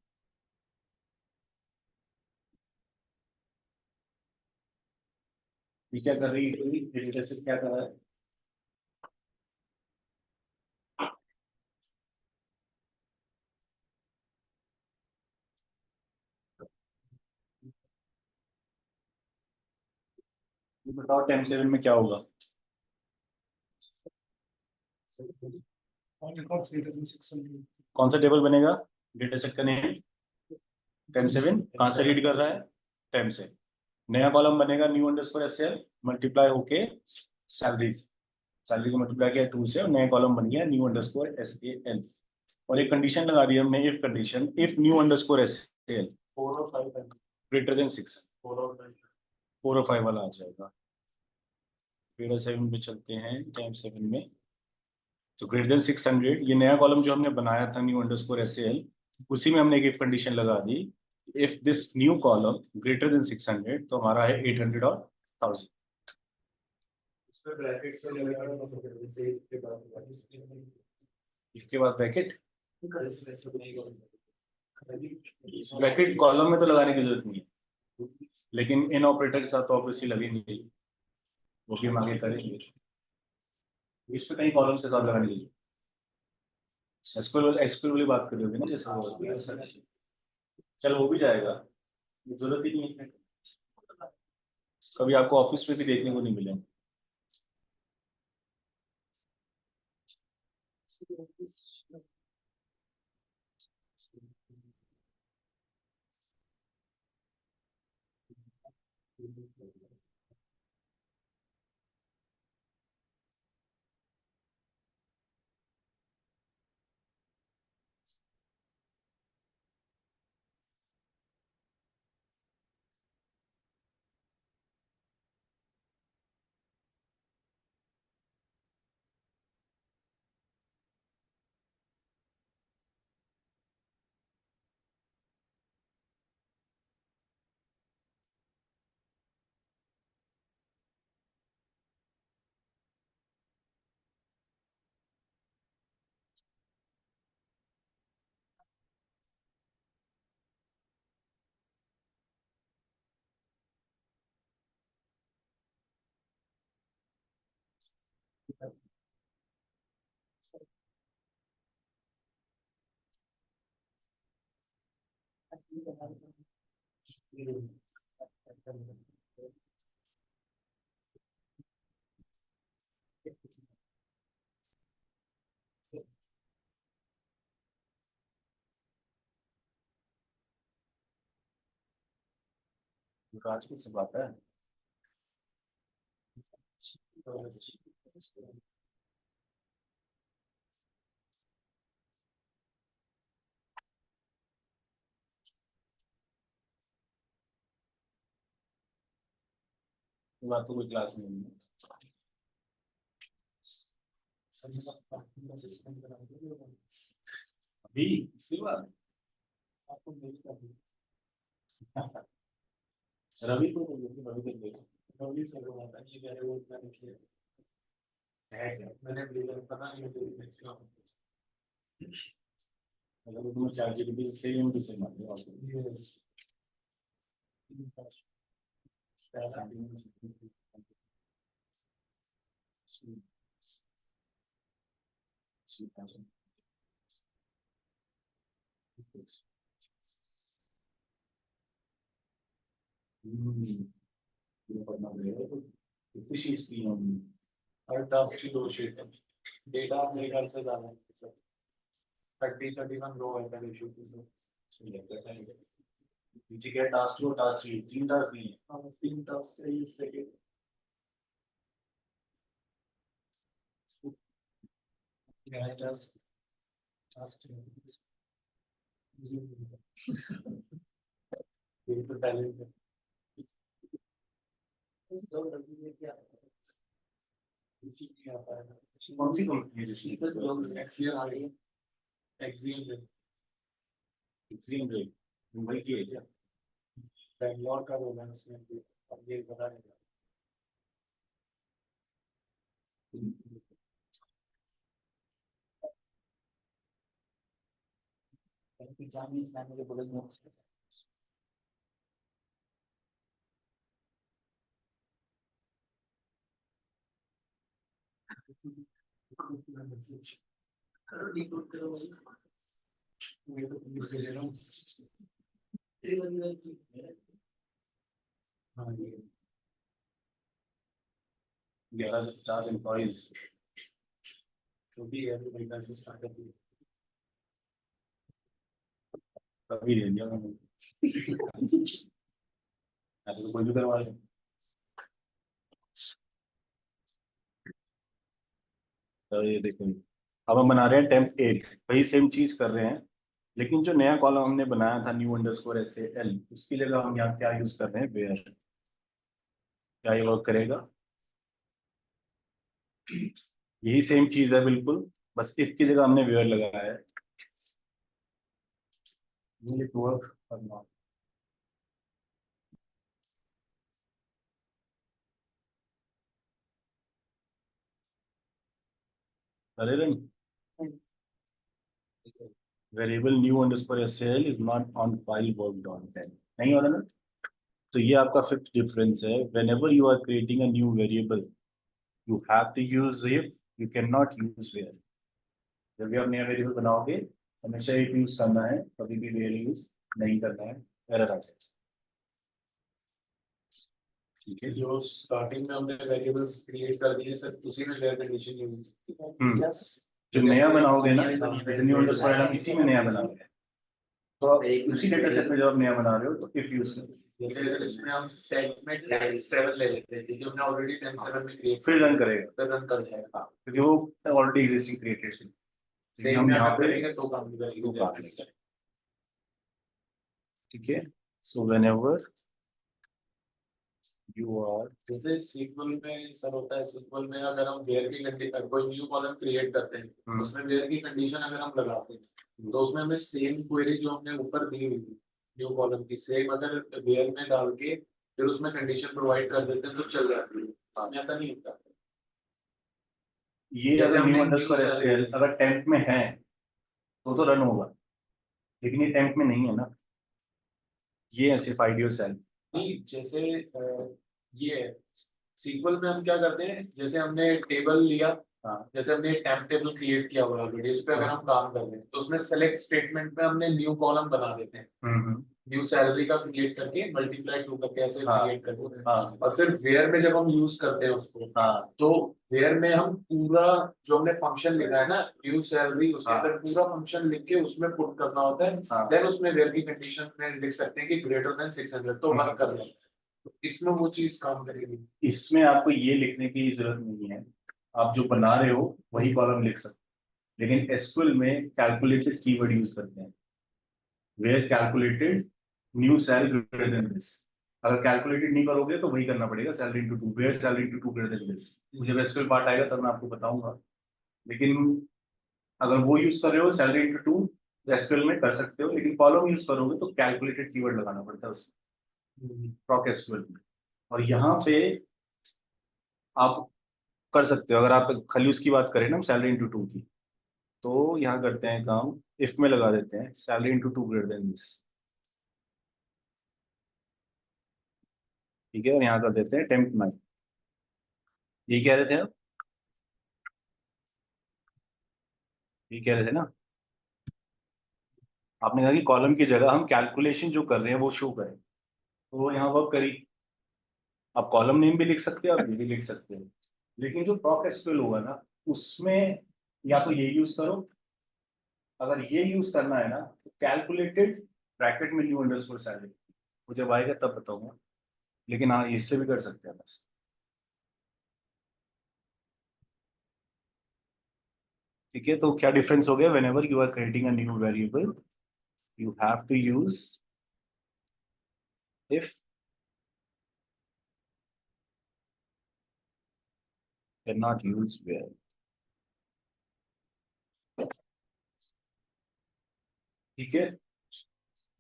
ये क्या कर रही है? डेटा सेट क्या कर रहा है? ये बताओ टेम्प 7 में क्या होगा? कौन सा टेबल बनेगा? डेटा सेट का नेम टेम्प 7 कहाँ से रीड कर रहा है? टेम्प से। नया कॉलम बनेगा न्यू अंडरस्कोर एसएल मल्टीप्लाई होके सैलरीज, सैलरी को मल्टीप्लाई किया 2 से और नया कॉलम बन गया न्यू अंडरस्कोर एसएल। और एक कंडीशन लगा दी हमने, if condition, if new underscore SL 4 और 5 ग्रेटर देन 6। 4 और 5 4 और 5 वाला आ जाएगा। डेटा 7 में चलते हैं, टाइम 7 में तो ग्रेटर देन 600, ये नया कॉलम जो हमने बनाया था न्यू अंडरस्कोर एसएल, उसी में हमने एक इफ कंडीशन लगा दी। If this new column greater than 600 तो हमारा है 800 और 1000। इसमें ब्रैकेट से लगाना मतलब जैसे इसके बाद इसके बाद ब्रैकेट, इसमें सब नहीं होगा। ब्रैकेट कॉलम में तो लगाने की जरूरत नहीं है, लेकिन इन ऑपरेटर के साथ तो ऑब्वियसली लगेंगे ही, वो भी हम आगे करेंगे। इस पे कहीं कॉलम के साथ लगाने की एसक्यूएल वाली बात कर रहे होगे ना, जैसे वो चल वो भी जाएगा, जरूरत ही नहीं है। कभी आपको ऑफिस में भी देखने को नहीं मिले। राजपूत से बात है। बात तो कोई क्लास नहीं है। अभी इसके बाद रवि को रवि को रवि सर को आता नहीं, मेरे वो इतना नहीं किया है क्या, मैंने पता नहीं मुझे मतलब तुम्हें चार्ज जीपीटी से सेम टू सेम आते हैं। कितनी शीट्स दी होंगी? हर टास्क की 2 शीट है। डेटा मेरे ख्याल से ज्यादा है सर, 31 रो है पहले शीट में। नीचे क्या टास्क 2 टास्क 3 3 टास्क दिए हैं। हाँ 3 टास्क है इस सेकंड। क्या टास्क टास्क ये तो टैलेंट है। इस दो लड़की में क्या क्या आता है? कौन सी कंपनी है जिसकी एक्सियम आ रही है, एक्सियम है, एक्सियम रे मुंबई की है क्या? बैंगलोर का बोला है उसमें भी, अब ये पता नहीं। जामिन इस्लामी के बोले हाँ ये 1150 एम्प्लॉइज छोटी है तो मेरे ख्याल से स्टार्ट करती है। कभी ले लिया मैंने, ऐसे तो कोई भी करवा ले। तो ये देखो, अब हम बना रहे हैं टेम्प 1, वही सेम चीज कर रहे हैं, लेकिन जो नया कॉलम हमने बनाया था न्यू अंडरस्कोर SAL, उसकी जगह हम यहाँ क्या यूज कर रहे हैं, वेयर। क्या ये वर्क करेगा? यही सेम चीज है बिल्कुल, बस इफ की जगह हमने वेयर लगाया है। ये वर्क करना करेगा नहीं। Variable new underscore SAL is not on file work on ten, नहीं हो रहा ना? तो ये आपका फिफ्थ डिफरेंस है। whenever you are creating a new variable you have to use if, you cannot use where। जब भी आप नया वेरिएबल बनाओगे हमेशा if यूज करना है, कभी भी where यूज नहीं करना है, एरर आ जाएगा। ठीक है। जो स्टार्टिंग में हमने वेरिएबल्स क्रिएट कर दिए सर, उसी में वेयर कंडीशन यूज जो नया बनाओगे ना, जैसे न्यू अंडरस्कोर हम इसी में नया बनाओगे, तो उसी डेटा सेट में जब आप नया बना रहे हो तो इफ यूज करो, जैसे अगर इसमें हम सेगमेंट 7 ले लेते हैं, क्योंकि हमने ऑलरेडी 10 7 में क्रिएट फिर रन करेगा, फिर रन कर जाएगा। क्योंकि वो ऑलरेडी एग्जिस्टिंग क्रिएटेड है। सेम हम में यहाँ अगर पे करेंगे तो काम तो करेगा। काम करेगा। ठीक है, सो व्हेनेवर यू आर, जैसे सीक्वल में सर होता है, सीक्वल में अगर हम वेयर की कंडीशन, कोई न्यू कॉलम क्रिएट करते हैं, उसमें वेयर की कंडीशन अगर हम लगाते हैं, तो उसमें हमें सेम क्वेरी जो हमने ऊपर दी हुई थी न्यू कॉलम की, सेम अगर वेयर में डाल के फिर उसमें कंडीशन प्रोवाइड कर देते हैं तो चल जाती है। इसमें ऐसा नहीं होता। ये जैसे अगर न्यू हमने अंडरस्कोर new एसक्यूएल अगर टेम्प में है तो रन होगा, लेकिन ये टेम्प में नहीं है ना, ये है सिर्फ आइडियल सेल। नहीं, जैसे ये सीक्वल में हम क्या करते हैं, जैसे हमने टेबल लिया, हाँ जैसे हमने टेम्प टेबल क्रिएट किया हुआ ऑलरेडी, इस पे अगर हम काम कर रहे हैं तो उसमें सेलेक्ट स्टेटमेंट में हमने न्यू कॉलम बना देते हैं, न्यू सैलरी का क्रिएट करके मल्टीप्लाई 2 करके ऐसे हाँ, क्रिएट कर देते हैं। हाँ और फिर वेयर में जब हम यूज करते हैं उसको, हाँ तो वेयर में हम पूरा जो हमने फंक्शन लिखा है ना न्यू सैलरी, उसके हाँ। अंदर पूरा फंक्शन लिख के उसमें पुट करना होता है। हाँ। देन उसमें वेयर की कंडीशन में लिख सकते हैं कि ग्रेटर देन 600, तो वर्क कर रहे हैं। तो इसमें वो चीज काम करेगी। इसमें आपको ये लिखने की जरूरत नहीं है, आप जो बना रहे हो वही कॉलम लिख सकते हो, लेकिन एसक्यूएल में कैलकुलेटेड कीवर्ड यूज करते हैं, where calculated new sal greater than this. अगर कैलकुलेटेड नहीं करोगे तो वही करना पड़ेगा, salary into 2, where salary into 2 greater than this. मुझे एसक्यूएल पार्ट आएगा तब मैं आपको बताऊंगा, लेकिन अगर वो यूज कर रहे हो सैलरी इनटू 2 एसक्यूएल में कर सकते हो, लेकिन कॉलम यूज करोगे तो कैलकुलेटेड कीवर्ड लगाना पड़ता है उसमें प्रॉक एसक्यूएल में। और यहाँ पे आप कर सकते हो, अगर आप खाली उसकी बात करें ना सैलरी इंटू 2 की, तो यहाँ करते हैं काम, इफ में लगा देते हैं salary into 2 greater than this. ठीक है, और यहाँ कर देते हैं टेम्प 9। ये कह रहे थे आप, ये कह रहे थे ना, आपने कहा कि कॉलम की जगह हम कैलकुलेशन जो कर रहे हैं वो शो करें, तो वो यहाँ वर्क करी। आप कॉलम नेम भी लिख सकते हो, आप ये भी लिख सकते हो, लेकिन जो प्रॉक एसक्यूएल होगा ना उसमें या तो ये यूज करो, अगर ये यूज करना है ना तो कैलकुलेटेड ब्रैकेट में न्यू अंडरस्कोर सैलरी, मुझे आएगा तब बताऊंगा, लेकिन हाँ इससे भी कर सकते हैं बस। ठीक है, तो क्या डिफरेंस हो गया, whenever you are creating a new variable you have to use if, can not use where. ठीक है,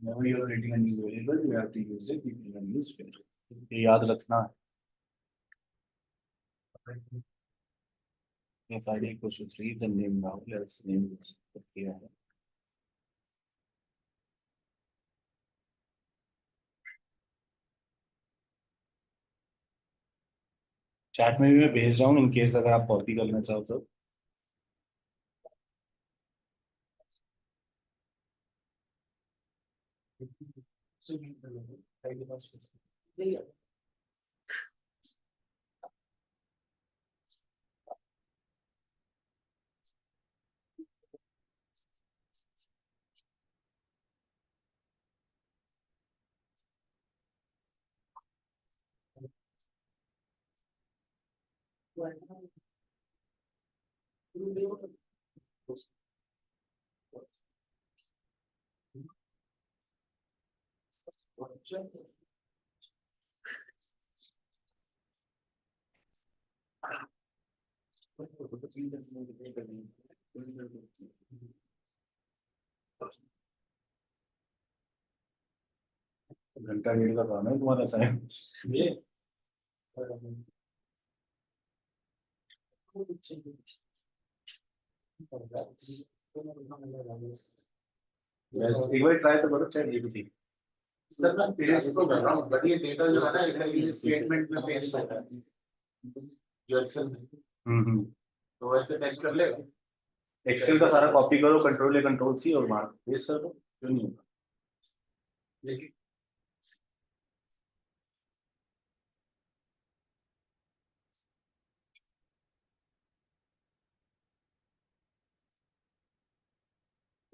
whenever you are creating a new variable you have to use it, you can use where, ये याद रखना है। if id equals to 3 then name now, let's name this किया है। चैट में भी मैं भेज रहा हूँ, इन केस अगर आप कॉपी करना चाहो तो। घंटा डेढ़ का काम है तुम्हारा साहब ये। एक बार ट्राई तो करो चैट जीपीटी। सर मैं पेस्ट तो कर रहा हूँ, बट ये डेटा जो है ना एक स्टेटमेंट में पेस्ट होता है जो एक्सेल में, तो वैसे टेस्ट कर लेगा। एक्सेल का सारा कॉपी करो, कंट्रोल ए कंट्रोल सी और मार्क पेस्ट कर दो, क्यों नहीं होगा। लेकिन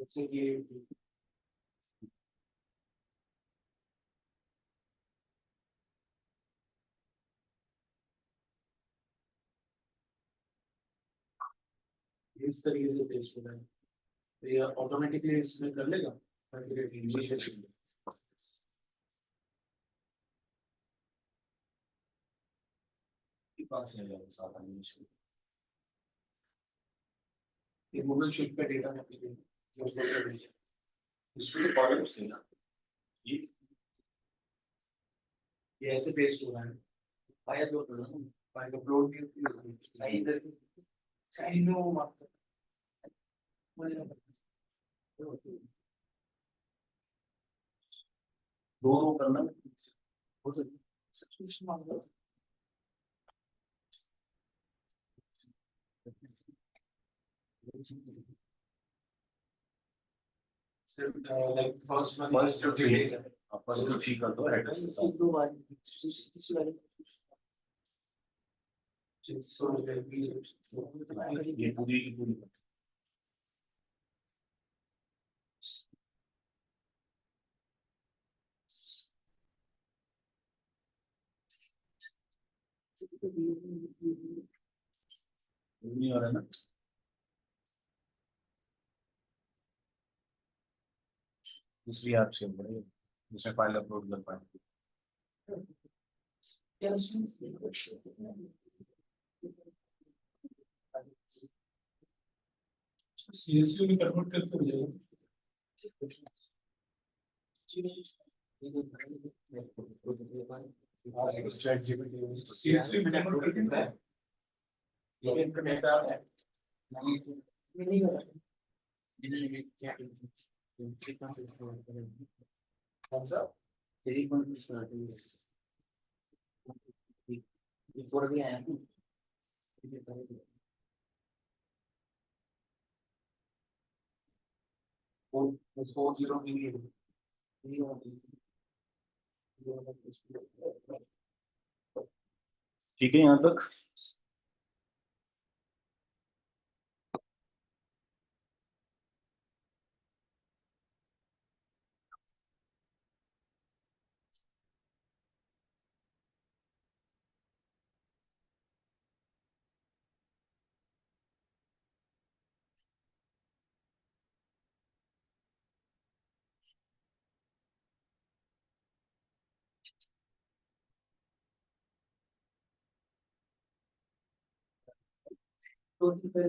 जैसे कि इस तरीके से पेस्ट हो रहा है, तो ये ऑटोमेटिकली इसमें कर लेगा। ये गूगल शीट पे डेटा है, इसमें तो कॉलम्स है ना, ये ये ऐसे पेस्ट हो रहा है। फाइल अपलोड कर रहा हूँ, फाइल अपलोड नहीं होती, साइन करके साइन में वो मार्क दो रो करना हो सकती सब कुछ मांग लो। सिर्फ लाइक फर्स्ट वन फर्स्ट जो थ्री डेट है, फर्स्ट टू थ्री कर दो एड्रेस के साथ। दो बार तीसरी वाली ये पूरी की पूरी नहीं हो रहा है ना। दूसरी ऐप से बड़े जिसमें फाइल अपलोड कर पाए। क्या उसमें सीएसवी में कन्वर्ट करके हो जाएगा। सीएसवी में कन्वर्ट करके ना, ये इंटरनेट आ रहा है, नहीं कर रहा कौन सा ऊपर भी आया ना 4 मिलियन। ठीक है यहाँ तक। तो फिर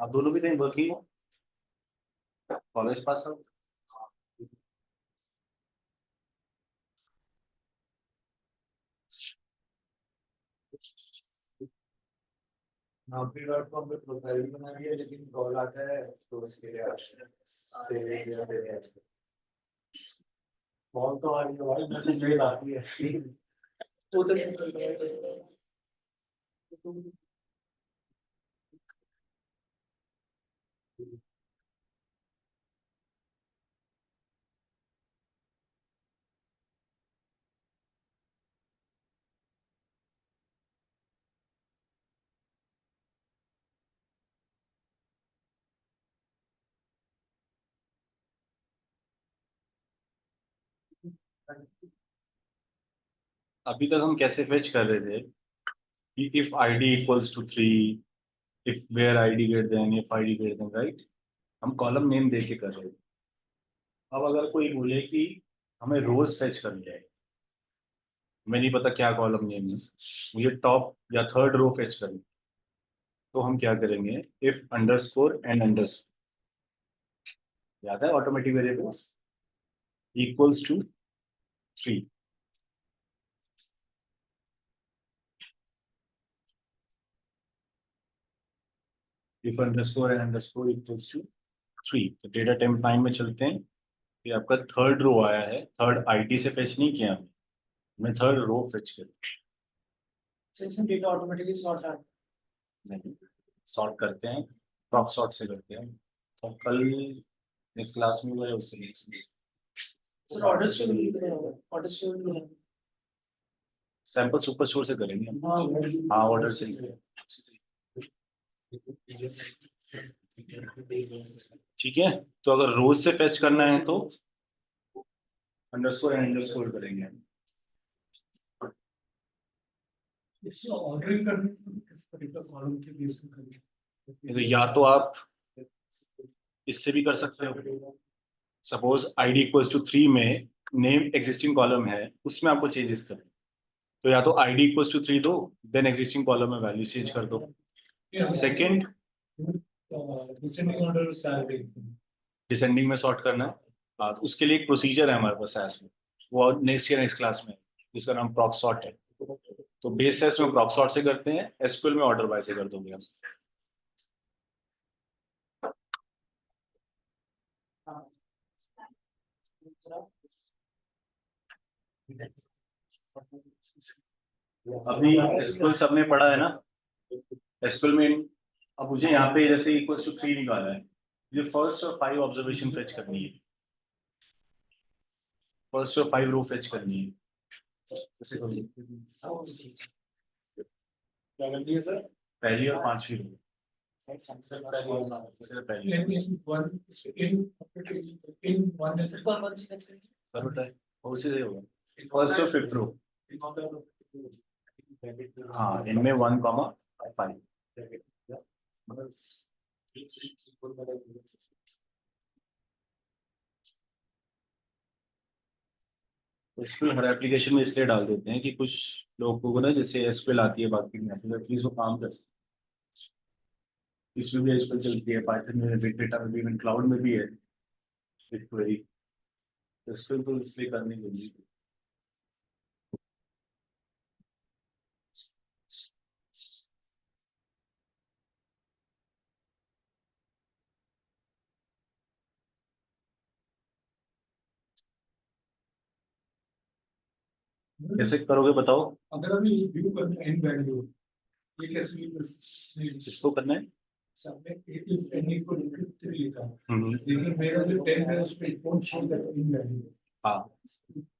आप दोनों भी कहीं वर्किंग हो, कॉलेज पास आउट। naukri.com पे प्रोफाइल बना लिया, लेकिन कॉल आता है तो उसके लिए कॉल तो आ रही है भाई, मैसेज मेल आती है। अभी तक हम कैसे फेच कर रहे थे कि if ID equals to 3, if where ID greater than, if ID greater than, right. हम कॉलम नेम दे के कर रहे थे। अब अगर कोई बोले कि हमें रोज फेच करनी है, हमें नहीं पता क्या कॉलम नेम है, मुझे टॉप या थर्ड रो फेच करनी है, तो हम क्या करेंगे, इफ अंडरस्कोर एंड अंडरस्कोर, याद है automatic variables, equals to 3। If underscore end underscore equals to 3, तो डेटा टाइप 9 में चलते हैं। ये आपका थर्ड रो आया है, थर्ड आईडी से फेच नहीं किया हमने, मैं थर्ड रो फेच कर इसमें डेटा ऑटोमेटिकली सॉर्ट आ नहीं सॉर्ट करते हैं, प्रॉक सॉर्ट से करते हैं। तो कल इस क्लास में हुआ है उससे sir order store order store sample super store से करेंगे हम। हाँ हाँ ऑर्डर से ही। ठीक है, तो अगर रोज से फैच करना है तो अंडरस्कोर एंड अंडरस्कोर करेंगे। इसमें ऑर्डरिंग करने के किस पर्टिकुलर कॉलम के बेस पे करेंगे? तो या तो आप इससे भी कर सकते हो, सपोज id इक्वल्स टू 3 में नेम एग्जिस्टिंग कॉलम है, उसमें आपको चेंजेस करना है, तो या तो id इक्वल्स टू 3 दो, देन एग्जिस्टिंग कॉलम में वैल्यू चेंज कर दो। Second descending order salary descending में सॉर्ट करना है। हाँ, तो उसके लिए एक प्रोसीजर है हमारे पास SAS में, वो नेक्स्ट या नेक्स्ट क्लास में, जिसका नाम प्रॉक्स सॉर्ट है। तो बेस सेस में प्रॉक्स सॉर्ट से करते हैं, SQL में ऑर्डर बाय से कर दोगे हम। अभी SQL सबने पढ़ा है ना, SQL में अब मुझे यहाँ पे जैसे इक्वल्स टू 3 निकाला है, मुझे फर्स्ट और 5 ऑब्जर्वेशन फेच करनी है, फर्स्ट और 5 रो फेच करनी है। जैसे क्या कर दिया सर? पहली और 5वीं रो, सर पहले पहली इन वन सर कौन सी मैच करेंगे? करो ट्राई, और उसी से होगा फर्स्ट और 5th रो। हाँ, इनमें 1,5। SQL हर एप्लीकेशन में इसलिए डाल देते हैं कि कुछ लोगों को ना जैसे SQL आती है बाकी नहीं आती, एटलीस्ट वो काम कर सकते। इसमें भी SQL चलती है, पाइथन में, बिग डेटा में भी, इवन क्लाउड में भी है क्वेरी। SQL तो इसलिए करनी चाहिए। कैसे करोगे बताओ? अगर अभी व्यू करना है एंड वैल्यू ये कैसे व्यू कर सकते हैं? किसको करना है? सबने एक एंड इक्वल टू 3 लिखा है, हम्म, लेकिन मेरा जो 10 है उसमें कौन शो कर इन वैल्यू हाँ,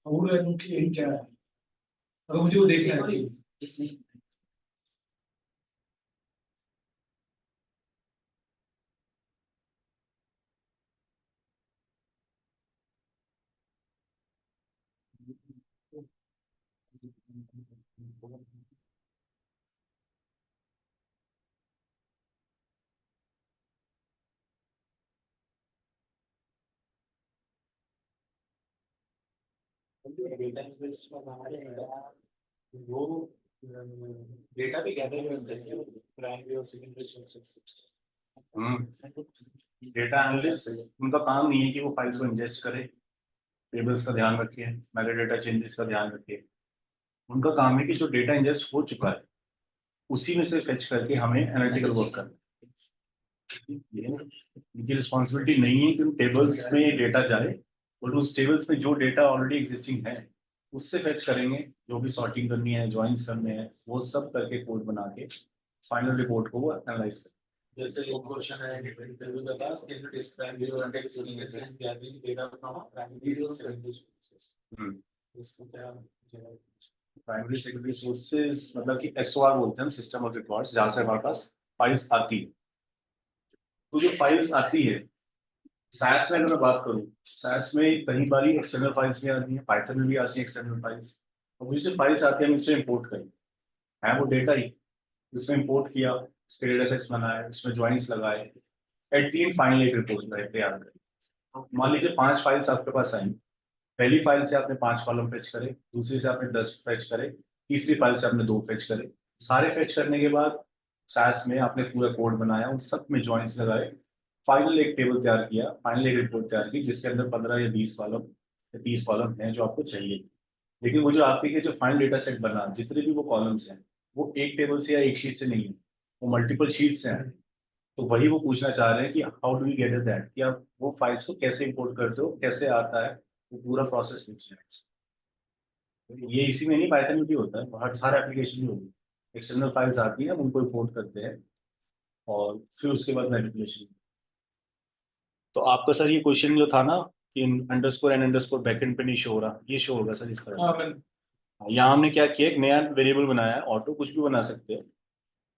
और वैल्यू की एंड क्या है, अगर मुझे वो देखना है कि वो डेटा भी गैदर करते हैं प्राइमरी और सेकेंडरी सोर्सेस। डेटा एनालिस्ट उनका काम नहीं है कि वो फाइल्स को इंजेस्ट करे, टेबल्स का ध्यान रखे, मेटा डेटा चेंजेस का ध्यान रखे। उनका काम है कि जो डेटा इंजेस्ट हो चुका है उसी में से फेच करके हमें एनालिटिकल वर्क करना है। इनकी रिस्पॉन्सिबिलिटी नहीं है कि उन टेबल्स में डेटा जाए, और उस टेबल्स में जो डेटा ऑलरेडी एग्जिस्टिंग है उससे फेच करेंगे, जो भी सॉर्टिंग करनी है, ज्वाइंस करने हैं, वो सब करके कोड बना के फाइनल रिपोर्ट को वो एनालाइज करें। जैसे वो क्वेश्चन है इंटरव्यू का था, can you describe your experience in gathering data from primary और सेकेंडरी सोर्सेस? इसको क्या प्राइमरी सेकेंडरी सोर्सेज मतलब कि SOR बोलते हैं हम, सिस्टम ऑफ रिकॉर्ड्स, जहाँ से हमारे पास फाइल्स आती है। तो जो फाइल्स आती है SAS में, अगर मैं बात करूँ, SAS में कई बार एक्सटर्नल फाइल्स भी आती हैं, पाइथन में भी आती हैं एक्सटर्नल फाइल्स। और मुझे जो फाइल्स आती है हम इसमें इंपोर्ट करें, है वो डेटा ही, इसमें इंपोर्ट किया, उसके डेटा सेट्स बनाए, उसमें ज्वाइंस लगाए, एट दी एंड फाइनल एक रिपोर्ट तैयार करें। मान लीजिए 5 फाइल्स आपके पास आई, पहली फाइल से आपने 5 कॉलम फेच करे, दूसरी से आपने 10 फेच करे, तीसरी फाइल से आपने 2 फेच करे। सारे फेच करने के बाद SAS में आपने पूरा कोड बनाया, उन सब में ज्वाइंट्स लगाए, फाइनल एक टेबल तैयार किया, फाइनल एक रिपोर्ट तैयार की, जिसके अंदर 15 या 20 कॉलम या 30 कॉलम हैं जो आपको चाहिए। लेकिन वो जो आपके जो फाइनल डेटा सेट बना, जितने भी वो कॉलम्स हैं, वो एक टेबल से या एक शीट से नहीं है, वो मल्टीपल शीट से हैं। तो वही वो पूछना चाह रहे हैं कि how do you get that, कि आप वो फाइल्स को कैसे इंपोर्ट करते हो, कैसे आता है, वो पूरा प्रोसेस पूछ रहे हैं। ये इसी में नहीं, पाइथन में भी होता है, हर सारे एप्लीकेशन में होगी। एक्सटर्नल फाइल्स आती हैं, हम उनको इंपोर्ट करते हैं और फिर उसके बाद मैनिपुलेशन। तो आपका सर ये क्वेश्चन जो था ना कि अंडरस्कोर एंड अंडरस्कोर बैकएंड पे नहीं शो हो रहा, ये शो होगा सर इस तरह हाँ से। मैंने यहाँ हमने क्या किया, एक नया वेरिएबल बनाया है, ऑटो कुछ भी बना सकते हैं,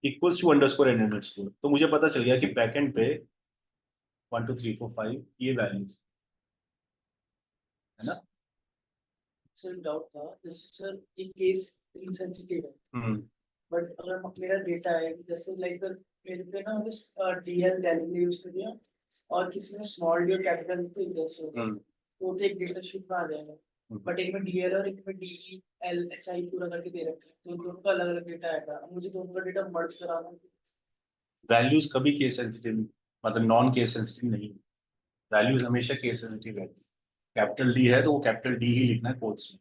equals to underscore end underscore. तो मुझे पता चल गया कि बैकएंड पे 1 2 3 4 5 ये वैल्यूज है ना। सर डाउट था, जैसे सर ये केस इनसेंसिटिव है, हम्म बट अगर मेरा डेटा है जैसे लाइक मेरे पे ना डीएल वैल्यू यूज कर दिया और किसी ने स्मॉल डी और कैपिटल तो इधर से हो गया, हम्म तो एक डेटा शीट में आ जाएगा, बट एक में डीएल और एक में डी एल एच आई पूरा करके दे रखा है, तो दोनों का अलग अलग डेटा आएगा। अब मुझे दोनों का डेटा मर्ज कराना है। वैल्यूज कभी केस सेंसिटिव, मतलब नॉन केस सेंसिटिव नहीं, वैल्यूज हमेशा केस सेंसिटिव रहती है। कैपिटल डी है तो वो कैपिटल डी ही लिखना है कोड्स में।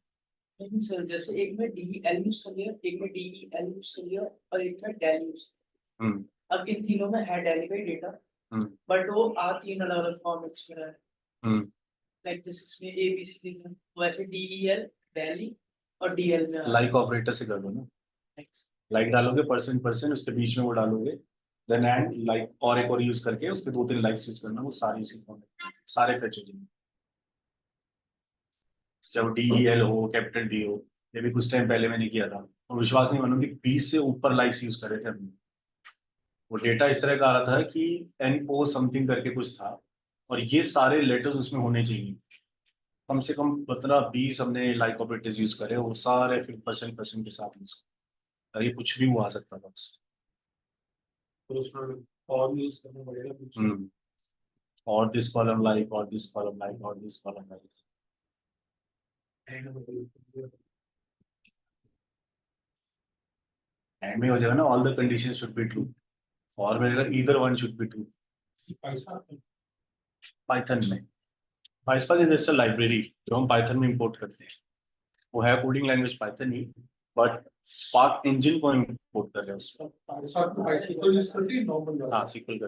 नहीं सर, जैसे एक में डी एल यूज कर लिया, एक में डी एल यूज कर लिया और एक में डेल यूज। हम्म अब इन तीनों में है डेल का ही डेटा, हम्म बट वो तीन अलग अलग फॉर्मेट्स में है। हम्म लाइक जैसे इसमें ए बी सी लिखा है, वैसे डी ई एल डेली और डी एल में लाइक ऑपरेटर से कर दो ना, लाइक डालोगे परसेंट परसेंट उसके बीच में वो डालोगे, देन एंड लाइक और एक और यूज करके उसके 2 3 लाइक्स यूज करना, वो सारे उसी फॉर्म में सारे फेच हो जाएंगे। चाहे डी ई एल हो कैपिटल डी हो, ये भी कुछ टाइम पहले मैंने किया था और विश्वास नहीं मानोगे 20 से ऊपर लाइक्स यूज कर रहे थे हमने। वो डेटा इस तरह का आ रहा था कि एन ओ समथिंग करके कुछ था और ये सारे लेटर्स उसमें होने चाहिए। कम से कम 15 20 हमने लाइक ऑपरेटर्स यूज करे, वो सारे फिर परसेंट परसेंट के साथ यूज करे, ये कुछ भी वो आ सकता था बस। तो उसमें और यूज करना पड़ेगा कुछ। और दिस कॉलम लाइक, और दिस कॉलम लाइक, और दिस कॉलम लाइक। एंड में हो जाएगा ना, all the condition should be true, और में अगर either one should be true. Python में Python is just a library जो हम पाइथन में इंपोर्ट करते हैं, वो है कोडिंग लैंग्वेज पाइथन ही, बट स्पार्क इंजन को इंपोर्ट कर रहे हैं उसमें। हाँ सीक्वल का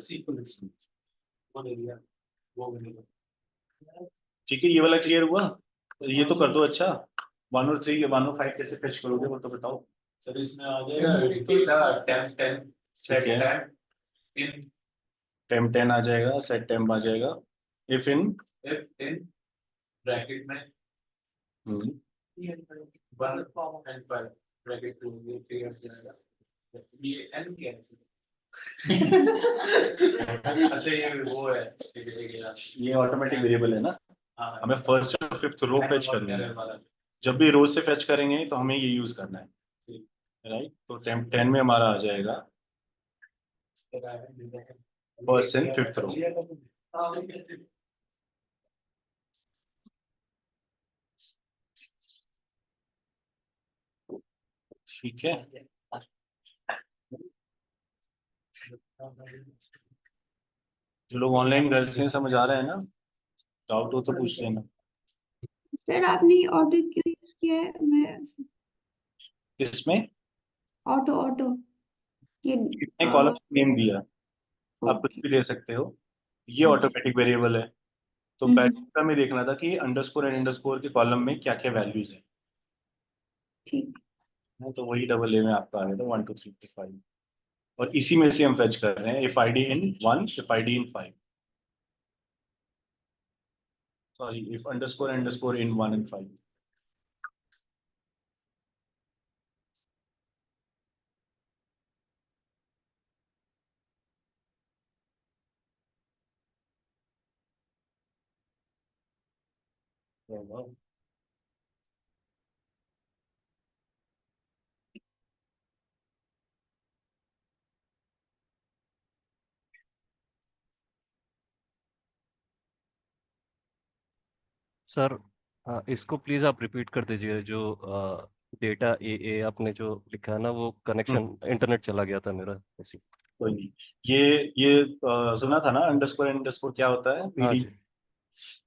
ठीक है, ये वाला क्लियर हुआ। तो ये तो कर दो। अच्छा 1 और 3 1 और 5 कैसे फेच करोगे वो तो बताओ। सर इसमें आ जाएगा डेटा टेम्प टेम्प सेट ठीक है। टेम्प इन टेम्प 10 आ जाएगा, सेट टेम्प आ जाएगा, इफ इन ब्रैकेट में 1 and 5 ब्रैकेट टू ये क्लियर जाएगा। ये n क्या है? अच्छा ये वो है, ठीक है ठीक है। ये ऑटोमेटिक वेरिएबल है ना, हाँ हमें फर्स्ट और फिफ्थ रो फेच करनी है। जब भी रो से फेच करेंगे तो हमें ये यूज करना है, राइट। तो टेम्प 10 में हमारा आ जाएगा फर्स्ट एंड फिफ्थ रो। ठीक है, जो लोग ऑनलाइन घर से हैं, समझ आ रहा है ना, डाउट हो तो पूछ लेना। सर आपने ऑटो क्यों यूज किया है? मैं इसमें ऑटो ऑटो ये कितने कॉलम नेम दिया, आप कुछ ओके। भी दे सकते हो, ये ऑटोमेटिक वेरिएबल है। तो हम्म, पहले हमें देखना था कि अंडरस्कोर एंड अंडरस्कोर के कॉलम में क्या क्या वैल्यूज ठीक। है, तो वही डबल ए में आपका आ गया था 1 2 3 4 5, और इसी में से हम फेच कर रहे हैं if I D in 1 if I D in 5, sorry if underscore in 1 and 5। Sir इसको प्लीज आप रिपीट कर दीजिए, जो डेटा ए ए आपने जो लिखा है ना, वो कनेक्शन इंटरनेट चला गया था मेरा ऐसी। कोई नहीं, ये सुना था ना, अंडरस्कोर अंडरस्कोर क्या होता है, हाँ पीडी जी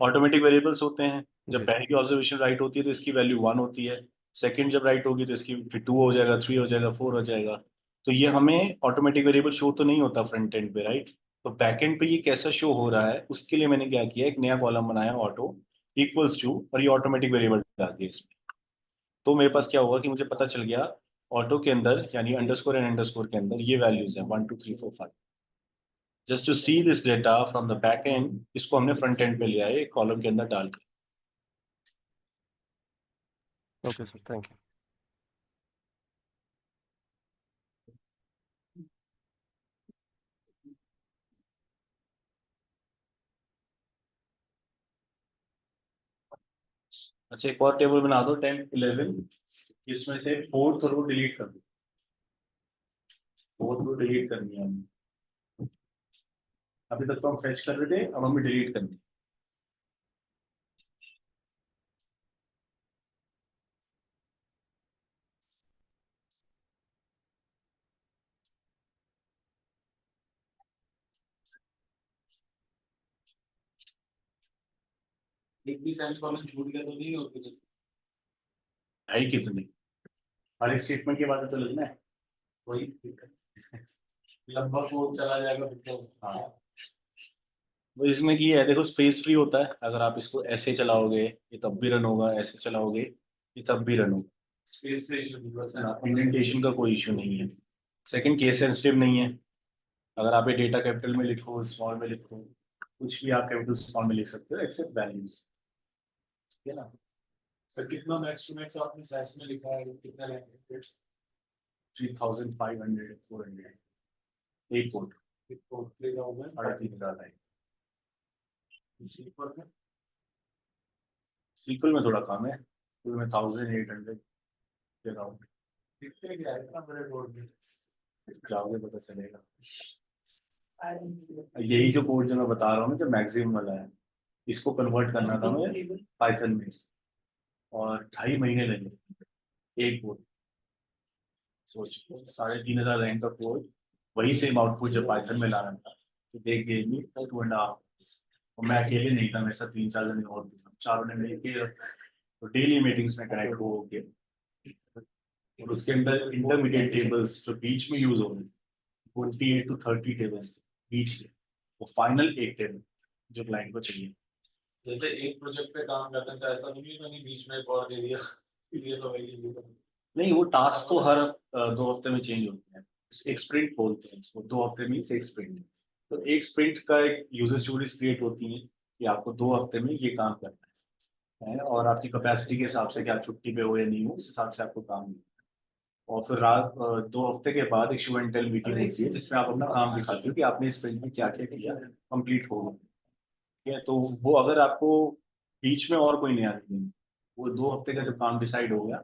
ऑटोमेटिक वेरिएबल्स होते हैं। जब जी। पहली ऑब्जर्वेशन राइट होती है तो इसकी वैल्यू 1 होती है, सेकंड जब राइट होगी तो इसकी फिर 2 हो जाएगा, 3 हो जाएगा, 4 हो जाएगा। तो ये हमें ऑटोमेटिक वेरिएबल शो तो नहीं होता फ्रंट एंड पे, राइट। तो बैक एंड पे ये कैसा शो हो रहा है उसके लिए मैंने क्या किया, एक नया कॉलम बनाया ऑटो इक्वल्स टू, और ये ऑटोमेटिक वेरिएबल डाल दिया इसमें। तो मेरे पास क्या हुआ कि मुझे पता चल गया ऑटो के अंदर यानी अंडरस्कोर एंड अंडरस्कोर के अंदर ये वैल्यूज है 1 2 3 4 5। Just to see this data from the back end, इसको हमने फ्रंट एंड पे लिया है कॉलम के अंदर डाल के। Okay sir, thank you. अच्छा, एक और टेबल बना दो 10 11, इसमें से 4th रो डिलीट कर दो। 4th रो डिलीट करनी है हमें। अभी तक तो हम फेच कर रहे थे, अब हमें डिलीट करनी है। एक भी सेमी कॉलन छूट गया तो नहीं होती। भाई कितनी, हर एक स्टेटमेंट के बाद तो लगना है। वही लंबा कोड चला जाएगा फिर तो। हाँ, वो इसमें की है, देखो स्पेस फ्री होता है, अगर आप इसको ऐसे चलाओगे ये तब भी रन होगा, ऐसे चलाओगे ये तब भी रन होगा। स्पेस से इशू नहीं बस है। इंडेंटेशन का कोई इशू नहीं है। सेकंड, केस सेंसिटिव नहीं है। अगर आप ये डेटा कैपिटल में लिखो, स्मॉल में लिखो, कुछ भी आप कैपिटल स्मॉल में लिख सकते हो एक्सेप्ट वैल्यूज, ठीक है ना। सर कितना मैक्स टू मैक्स आपने साइज में लिखा है, कितना लेंगे? 3500 400 एक कोड 3000 3,500 है। सीक्वल में सीक्वल में थोड़ा कम है, सीक्वल में 1800 के अराउंड। कितने क्या है, इतना बड़े कोड में? जाओगे पता चलेगा। यही जो कोड जो मैं बता रहा हूँ ना, जो मैक्सिमम वाला है, इसको कन्वर्ट करना था मैं पाइथन में, और 2.5 महीने लगे एक कोड। सोच 3,500 लाइन का कोड, वही सेम आउटपुट जब पाइथन में लाना था तो देख गए 2.5। और मैं अकेले नहीं था, मेरे साथ 3-4 जने और भी थे, चारों ने मिलकर तो डेली मीटिंग्स में कनेक्ट हो गए। और उसके अंदर इंटरमीडिएट टेबल्स जो बीच में यूज हो रहे थे 28 to 30 टेबल्स थे बीच के, वो फाइनल एक टेबल जो क्लाइंट को चाहिए। जैसे एक प्रोजेक्ट पे काम करते हैं तो ऐसा नहीं है कि बीच में एक और दे दिया ये तो वही है। नहीं, वो टास्क तो हर 2 हफ्ते में चेंज होते हैं, एक स्प्रिंट बोलते हैं इसको, 2 हफ्ते में एक स्प्रिंट। तो एक स्प्रिंट का एक यूजर स्टोरीज क्रिएट होती है कि आपको 2 हफ्ते में ये काम करना है, और आपकी कैपेसिटी के हिसाब से कि आप छुट्टी पे हो या नहीं हो, उस हिसाब से आपको काम मिलता है। और फिर रात 2 हफ्ते के बाद एक शो एंड टेल मीटिंग होती है जिसमें आप अपना काम दिखाते हो कि आपने इस स्प्रिंट में क्या क्या किया, कंप्लीट हो गया। ठीक है, तो वो अगर आपको बीच में और कोई नया नहीं, वो 2 हफ्ते का जब काम डिसाइड हो गया,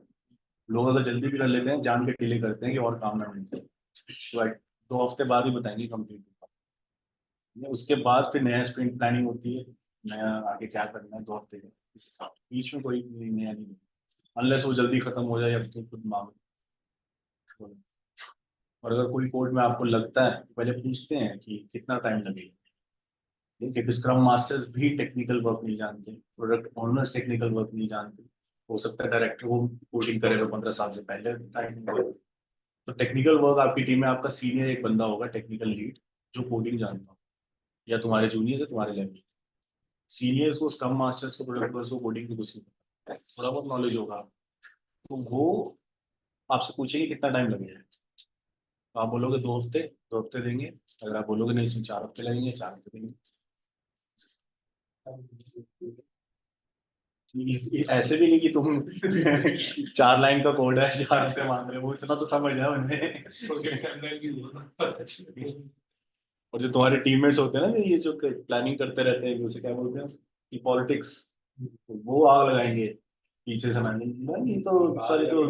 लोग अगर जल्दी भी कर लेते हैं, जान के डिले करते हैं कि और काम ना मिलते, तो 2 हफ्ते बाद ही बताएंगे कंप्लीट होगा। उसके बाद फिर नया स्प्रिंट प्लानिंग होती है, नया आगे क्या करना है 2 हफ्ते का, इस हिसाब से बीच में कोई नया नहीं, अनलेस वो जल्दी खत्म हो जाए या फिर खुद मांगो। और अगर कोई कोड में आपको लगता है, पहले पूछते हैं कि कितना टाइम लगेगा, क्योंकि स्क्रम मास्टर्स भी टेक्निकल वर्क नहीं जानते, प्रोडक्ट ओनर्स टेक्निकल वर्क नहीं जानते। हो सकता है डायरेक्टर वो कोडिंग करे तो 15 साल से पहले टाइम। तो टेक्निकल वर्क आपकी टीम में आपका सीनियर एक बंदा होगा, टेक्निकल लीड, जो कोडिंग जानता हो, या तुम्हारे जूनियर है तुम्हारे लेवल। सीनियर्स को, स्क्रम मास्टर्स को, प्रोडक्ट ओनर्स को कोडिंग की कुछ नहीं पता, थोड़ा बहुत नॉलेज होगा, तो वो आपसे पूछेंगे कितना टाइम लगेगा। तो आप बोलोगे 2 हफ्ते, 2 हफ्ते देंगे। अगर आप बोलोगे नहीं इसमें 4 हफ्ते लगेंगे, 4 हफ्ते देंगे। ऐसे भी नहीं कि तुम 4 लाइन का कोड है 4 हफ्ते मांग रहे हो, वो इतना तो समझ है उन्हें। और जो तुम्हारे टीममेट्स होते हैं ना, ये जो प्लानिंग करते रहते हैं, उसे क्या बोलते हैं कि पॉलिटिक्स, वो आग लगाएंगे पीछे से। नहीं तो सर, ये तो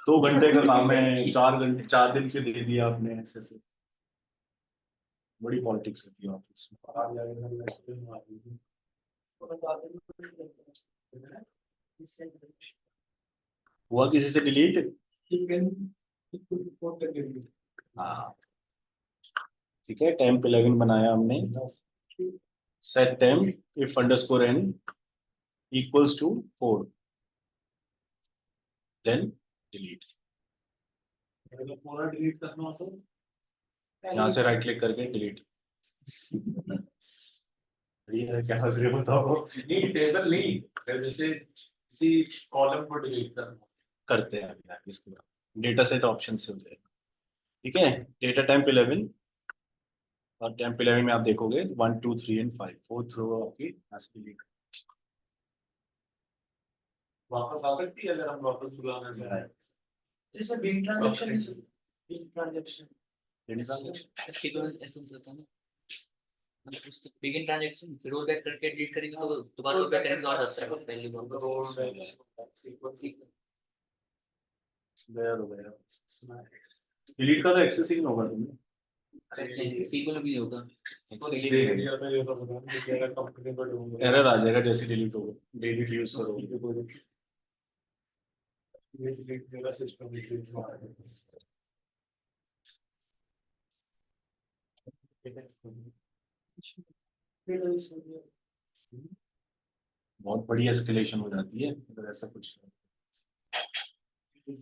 2 घंटे का काम है, 4 घंटे 4 दिन के दे दिया आपने, ऐसे से बड़ी पॉलिटिक्स होती है ऑफिस में। हुआ किसी से डिलीट? हाँ, ठीक है, टेम्प 11 बनाया हमने। Set temp if underscore n equals to 4, then delete. पूरा डिलीट करना हो तो यहाँ से राइट क्लिक करके डिलीट। क्या हंस रहे हो बताओ? नहीं, टेबल नहीं, जैसे किसी कॉलम को डिलीट करना। करते हैं अभी आगे, इसके बाद डेटा सेट ऑप्शन से हो जाएगा। ठीक है, डेटा टाइप 11 और टेम्प 11 में आप देखोगे 1 2 3 एंड 5 फोर्थ रो आपकी ऐसे डिलीट वापस आ सकती है अगर हम वापस बुलाना चाहें। जैसे बिग ट्रांजैक्शन बिगिन ट्रांजैक्शन फिर रोल बैक करके डिलीट करेंगे तो दोबारा रोल बैक करेंगे तो आ जाता है पहले डिलीट का तो एक्सेस ही नहीं होगा तुम्हें सीक्वल भी नहीं होगा। एरर आ जाएगा जैसे डिलीट होगा डिलीट यूज करोगे बहुत बड़ी एस्केलेशन हो जाती है अगर ऐसा कुछ एक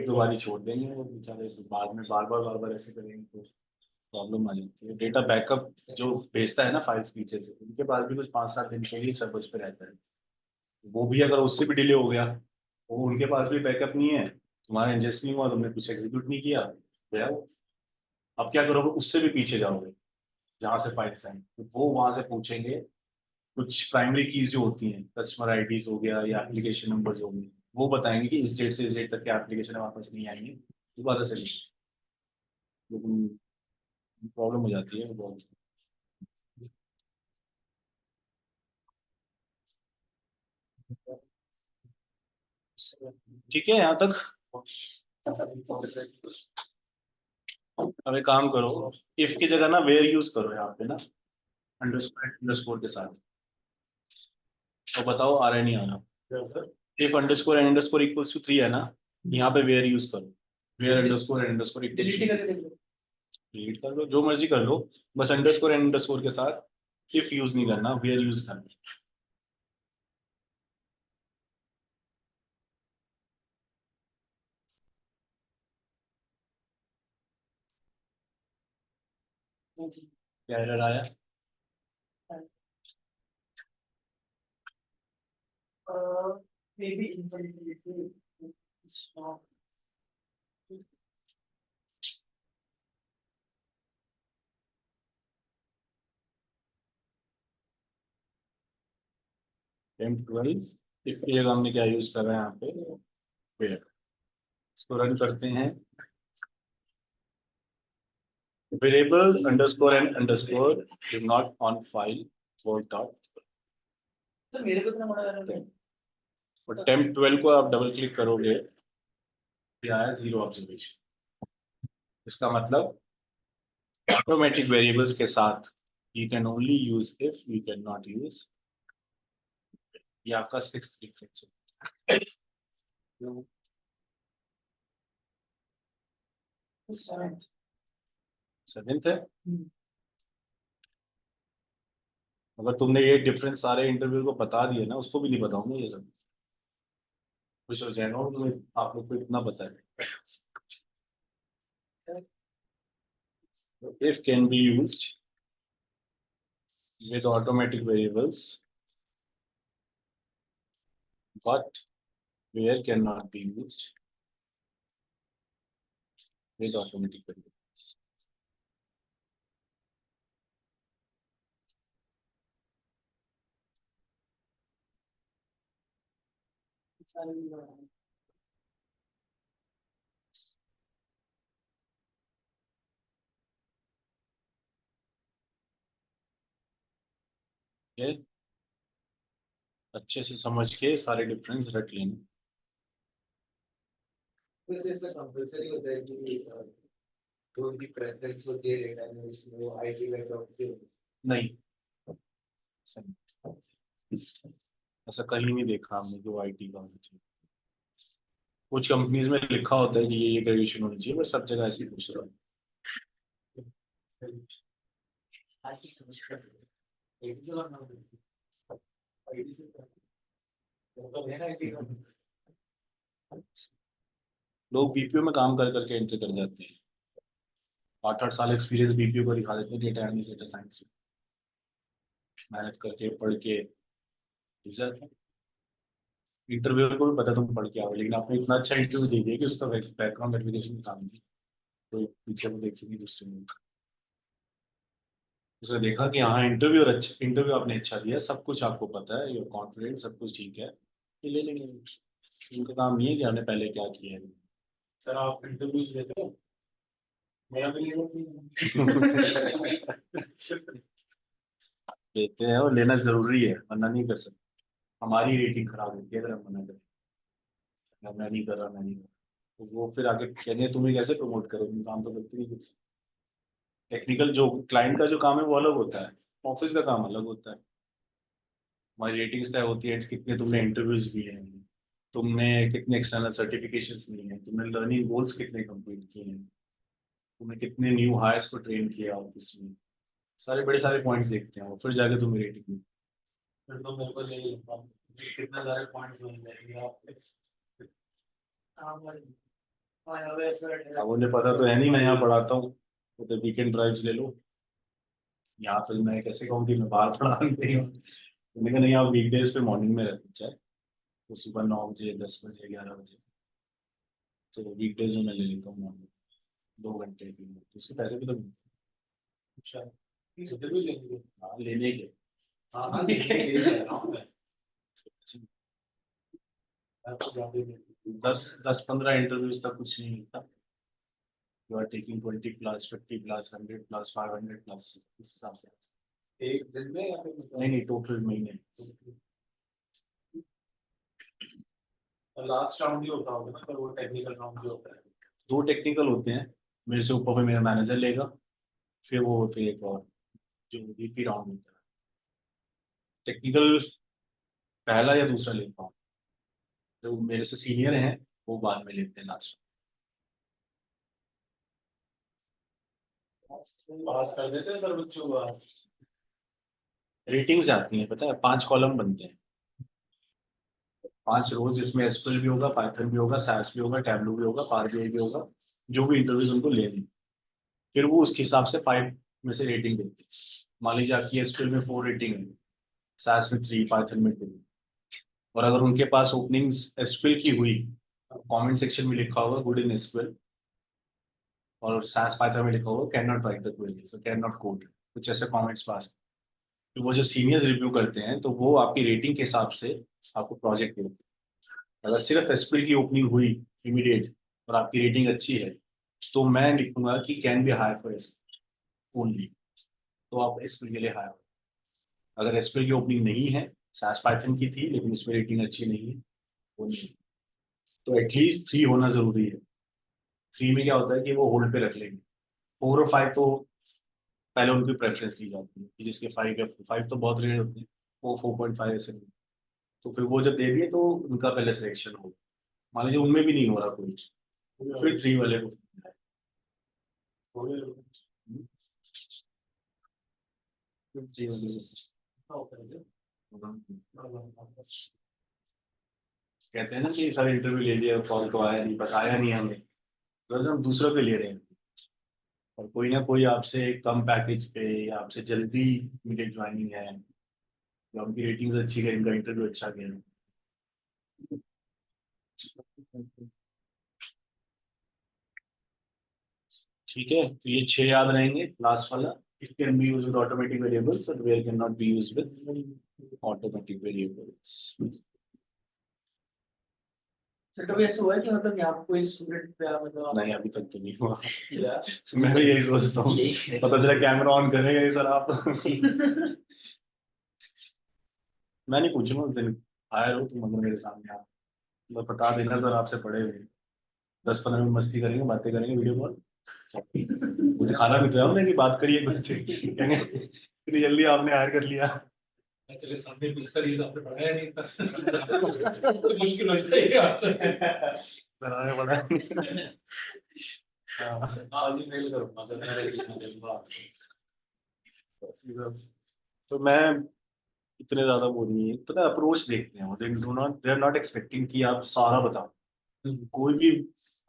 दो बार ही छोड़ देंगे वो बेचारे बाद में बार बार ऐसे करेंगे तो प्रॉब्लम आ जाती है। डेटा बैकअप जो भेजता है ना फाइल्स पीछे से उनके पास भी कुछ 5-7 दिन के लिए सर्वर्स पे रहता है, वो भी अगर उससे भी डिले हो गया वो उनके पास भी बैकअप नहीं है, तुम्हारा इंजेस्ट नहीं हुआ, तुमने कुछ एग्जीक्यूट नहीं किया, गया वो। अब क्या करोगे, उससे भी पीछे जाओगे जहां से फाइल्स आई तो वो वहां से पूछेंगे कुछ प्राइमरी कीज जो होती हैं, कस्टमर आईडीज हो गया या एप्लीकेशन नंबर्स हो गए, वो बताएंगे कि इस डेट से इस डेट तक के एप्लीकेशन वापस नहीं आएंगे, दोबारा से नहीं। लेकिन प्रॉब्लम हो जाती है वो बहुत। ठीक है यहाँ तक। अब एक काम करो, इफ की जगह ना वेयर यूज करो यहाँ पे ना अंडरस्कोर के साथ, तो बताओ आ रहा है नहीं आ रहा। If underscore end underscore equals to 3 है ना, यहाँ पे वेयर यूज करो, where underscore end underscore equals delete to, करके देख लो। डिलीट कर लो जो मर्जी कर लो, बस अंडरस्कोर एंड अंडरस्कोर के साथ इफ यूज नहीं करना, वेयर यूज करना। क्या एरर आया? maybe invalidity is not temp 12 if की जगह हमने क्या यूज कर रहे हैं यहाँ पे, वेयर। इसको रन करते हैं, variable underscore end underscore is not on file worked out. तो मेरे को इतना बड़ा error है। और टेम्प 12 को आप डबल क्लिक करोगे, क्या है, 0 ऑब्जर्वेशन। इसका मतलब ऑटोमेटिक वेरिएबल्स के साथ you can only use if, you can not use. ये आपका 6th डिफरेंस है। Seventh. 7th है। अगर तुमने ये डिफरेंस सारे इंटरव्यू को बता दिए ना, उसको भी नहीं बताऊंगा ये सब, खुश हो जाएगा और तुम्हें, आप लोग को इतना पता है। if can be used with automatic variables but where cannot be used with automatic variables। ये अच्छे से समझ के सारे डिफरेंस रख लेना। वैसे ऐसा कंपलसरी होता है कि जो भी प्रेफरेंस होती है डेटा एनालिसिस में वो आईटी बैकग्राउंड की होती नहीं, ऐसा कहीं नहीं देखा हमने जो आईटी का होना चाहिए। कुछ कंपनीज में लिखा होता है कि ये ग्रेजुएशन होनी चाहिए, पर सब जगह ऐसे ही पूछ रहा है। आईटी से करना होता है। आईटी से मतलब है ना आईटी का लोग बीपीओ में काम कर करके एंट्री कर जाते हैं, 8-8 साल एक्सपीरियंस बीपीओ को दिखा देते हैं, डेटा एनालिस्ट डेटा साइंस में मेहनत करके पढ़ के घुस जाते हैं। इंटरव्यू को भी पता तुम पढ़ के आओ, लेकिन आपने इतना अच्छा इंटरव्यू दे दिया कि उसका बैकग्राउंड वेरिफिकेशन काम नहीं। तो पीछे को देखेंगे दूसरे में, उसने देखा कि हाँ इंटरव्यू आपने अच्छा दिया, सब कुछ आपको पता है, योर कॉन्फिडेंट, सब कुछ ठीक है, ये ले लेंगे। उनका काम नहीं है कि आपने पहले क्या किया है। सर आप इंटरव्यूज लेते हो? मेरा भी ले लेते हैं और लेना जरूरी है, मना नहीं कर सकते, हमारी रेटिंग खराब होती है अगर हम मना करें, मैं नहीं कर रहा, मैं नहीं कर रहा, तो वो फिर आगे कहने तुम्हें कैसे प्रमोट करोगे, काम तो करते नहीं कुछ। टेक्निकल जो क्लाइंट का जो काम है वो अलग होता है, ऑफिस का काम अलग होता है। हमारी रेटिंग्स तय होती है कितने तुमने इंटरव्यूज दिए हैं, तुमने कितने एक्सटर्नल सर्टिफिकेशंस लिए हैं, तुमने लर्निंग गोल्स कितने कंप्लीट किए हैं, तुमने कितने न्यू हायर्स को ट्रेन किया ऑफिस में, सारे बड़े सारे पॉइंट्स देखते हैं और फिर जाके तुम्हें रेटिंग। फिर तो मेरे को ले ही लेता हूँ, कितने सारे पॉइंट्स बन जाएंगे आपके। अब उन्हें पता तो है नहीं मैं यहाँ पढ़ाता हूँ, तो वीकेंड ड्राइव्स ले लो, यहाँ तो मैं कैसे कहूँ कि मैं बाहर पढ़ा नहीं हूँ। मैंने कहा नहीं, आप वीकडेज पे मॉर्निंग में रहते चाहे तो सुबह 9 बजे, 10 बजे, 11 बजे, तो वीकडेज में मैं ले लेता हूँ मॉर्निंग 2 घंटे की, तो उसके पैसे भी तो मिलते अच्छा, इंटरव्यू लेंगे? हैं। हाँ, लेने के। हाँ हाँ, लेके ले जा रहा हूँ मैं। आपको ज्यादा ही लेंगे। 10-15 इंटरव्यूज तक कुछ नहीं मिलता, यू आर टेकिंग 20+, 50+, 100+, 500+, इस हिसाब से। एक दिन में या फिर नहीं नहीं, टोटल महीने। लास्ट राउंड ही होता होगा ना, पर वो टेक्निकल राउंड भी होता है। 2 टेक्निकल होते हैं, मेरे से ऊपर पे मेरा मैनेजर लेगा, फिर वो होते हैं एक और जो वीपी राउंड होता है। टेक्निकल पहला या दूसरा लेता हूँ, जो मेरे से सीनियर हैं वो बाद में लेते हैं लास्ट। पास कर देते हैं सर बच्चों को आप? रेटिंग्स आती हैं, पता है 5 कॉलम बनते हैं, 5 रोज, जिसमें एसक्यूएल भी होगा, पाइथन भी होगा, सास भी होगा, टैबलू भी होगा, पावर बीआई भी होगा, जो भी इंटरव्यूज उनको लेनी, फिर वो उसके हिसाब से 5 में से रेटिंग देते हैं। मान लीजिए आपकी एसक्यूएल में 4 रेटिंग है, सास में 3, पाइथन में 2, और अगर उनके पास ओपनिंग्स एसक्यूएल की हुई, कमेंट सेक्शन में लिखा होगा गुड इन एसक्यूएल, और सास पाइथन में लिखा होगा can not right the query, so can not code, कुछ ऐसे कमेंट्स पास। तो वो जो सीनियर्स रिव्यू करते हैं तो वो आपकी रेटिंग के हिसाब से आपको प्रोजेक्ट देते हैं। अगर सिर्फ एसक्यूएल की ओपनिंग हुई इमीडिएट और आपकी रेटिंग अच्छी है, तो मैं लिखूंगा कि can be hire for SQL only, तो आप एसक्यूएल के लिए हायर। अगर एसक्यूएल की ओपनिंग नहीं है, सास पाइथन की थी लेकिन उसमें रेटिंग अच्छी नहीं है, वो नहीं, तो एटलीस्ट 3 होना जरूरी है। 3 में क्या होता है कि वो होल्ड पे रख लेंगे, 4 और 5 तो पहले उनकी प्रेफरेंस दी जाती है कि जिसके 5 या 5 तो बहुत रेयर होते हैं, वो 4.5 ऐसे नहीं, तो फिर वो जब दे दिए तो उनका पहले सिलेक्शन हो। मान लीजिए उनमें भी नहीं हो रहा कोई, फिर 3 वाले को फिर 3 वाले को कहते हैं ना कि सारे इंटरव्यू ले लिया, कॉल तो आया नहीं, बताया नहीं हमें, बस हम दूसरों पे ले रहे हैं, और कोई ना कोई आपसे कम पैकेज पे या आपसे जल्दी इमीडिएट ज्वाइनिंग है, या उनकी रेटिंग्स अच्छी है, इनका इंटरव्यू अच्छा गया। ठीक है, तो ये 6 याद रहेंगे। लास्ट वाला, it can be used with automatic variables but where can not be used with automatic variables. Sir कभी ऐसा हुआ है कि मतलब यहाँ कोई स्टूडेंट पे मतलब नहीं, अभी तक तो नहीं हुआ। या मैं भी यही सोचता हूँ, पता चला कैमरा ऑन करेगा ये सर आप। मैं नहीं पूछूंगा उस दिन, आए हो तुम मतलब मेरे सामने, आप मैं बता देना सर आपसे पढ़े हुए, 10-15 मिनट मस्ती करेंगे, बातें करेंगे वीडियो कॉल, मुझे खाना भी तो है हमने कि बात करिए कुछ, कहेंगे इतनी जल्दी आपने हायर कर लिया। चलिए सामने कुछ सर ये आपने पढ़ाया नहीं था। तो मुश्किल हो जाएगी आपसे। सर आने पड़ा है। आज ही मेल करूंगा सर, मैं रेज्यूमे दूंगा आपको। तो मैं इतने ज्यादा वो नहीं है, पता अप्रोच देखते हैं वो, दे आर नॉट एक्सपेक्टिंग कि आप सारा बताओ। कोई भी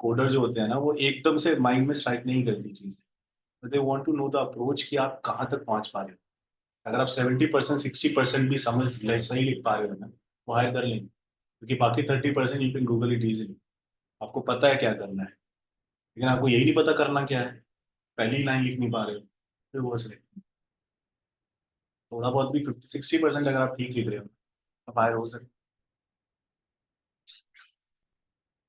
कोडर जो होते हैं ना, वो एकदम से माइंड में स्ट्राइक नहीं करती चीजें, they want to know the approach कि आप कहाँ तक पहुंच पा रहे हो। अगर आप 70% 60% भी सही लिख पा रहे हो ना, वो हायर कर लेंगे, क्योंकि बाकी 30% you can Google it easily, आपको पता है क्या करना है। लेकिन आपको यही नहीं पता करना क्या है, पहली लाइन लिख नहीं पा रहे हो, फिर वो से थोड़ा बहुत भी 50-60% अगर आप ठीक लिख रहे हो आप हायर हो सकते।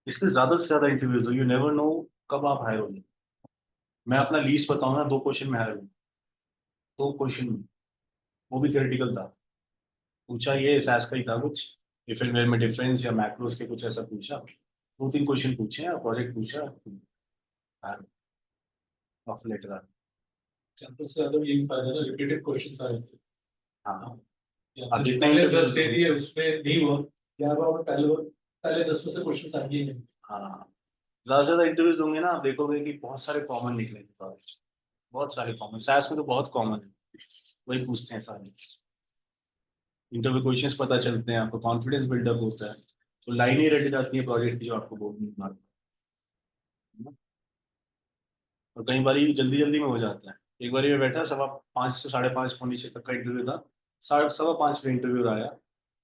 इसलिए ज्यादा से ज्यादा इंटरव्यूज हो, यू नेवर नो कब आप हायर होंगे। मैं अपना लीस्ट बताऊं ना, 2 क्वेश्चन में हायर हूँ, 2 क्वेश्चन में, वो भी थ्योरेटिकल था। पूछा ये एसएस का ही था कुछ, इफ एंड वेयर में डिफरेंस या मैक्रोस के कुछ ऐसा पूछा, 2-3 क्वेश्चन पूछे हैं, प्रोजेक्ट पूछा, ऑफ लेटर। कैंपस से ज्यादा यही फायदा है, रिपीटेड क्वेश्चंस आ जाते हैं। हाँ या अब फिर जितना पहले interviews 10 दे दिए उसमें नहीं हुआ, यार बार पहले 10 में से क्वेश्चंस आ गए हैं। हाँ ज्यादा से ज्यादा इंटरव्यूज होंगे ना, आप देखोगे कि बहुत सारे कॉमन निकलेंगे कॉलेज, बहुत सारे कॉमन, साइंस में तो बहुत कॉमन है, वही पूछते हैं सारे। इंटरव्यू क्वेश्चंस पता चलते हैं, आपको कॉन्फिडेंस बिल्डअप होता है, तो लाइन ही रट जाती है प्रोजेक्ट की जो आपको बोलनी मार। और कई बार जल्दी जल्दी में हो जाता है। एक बार मैं बैठा 5:15 से 5:30 पौने 6 तक का इंटरव्यू था, 5:15 पे इंटरव्यू आया,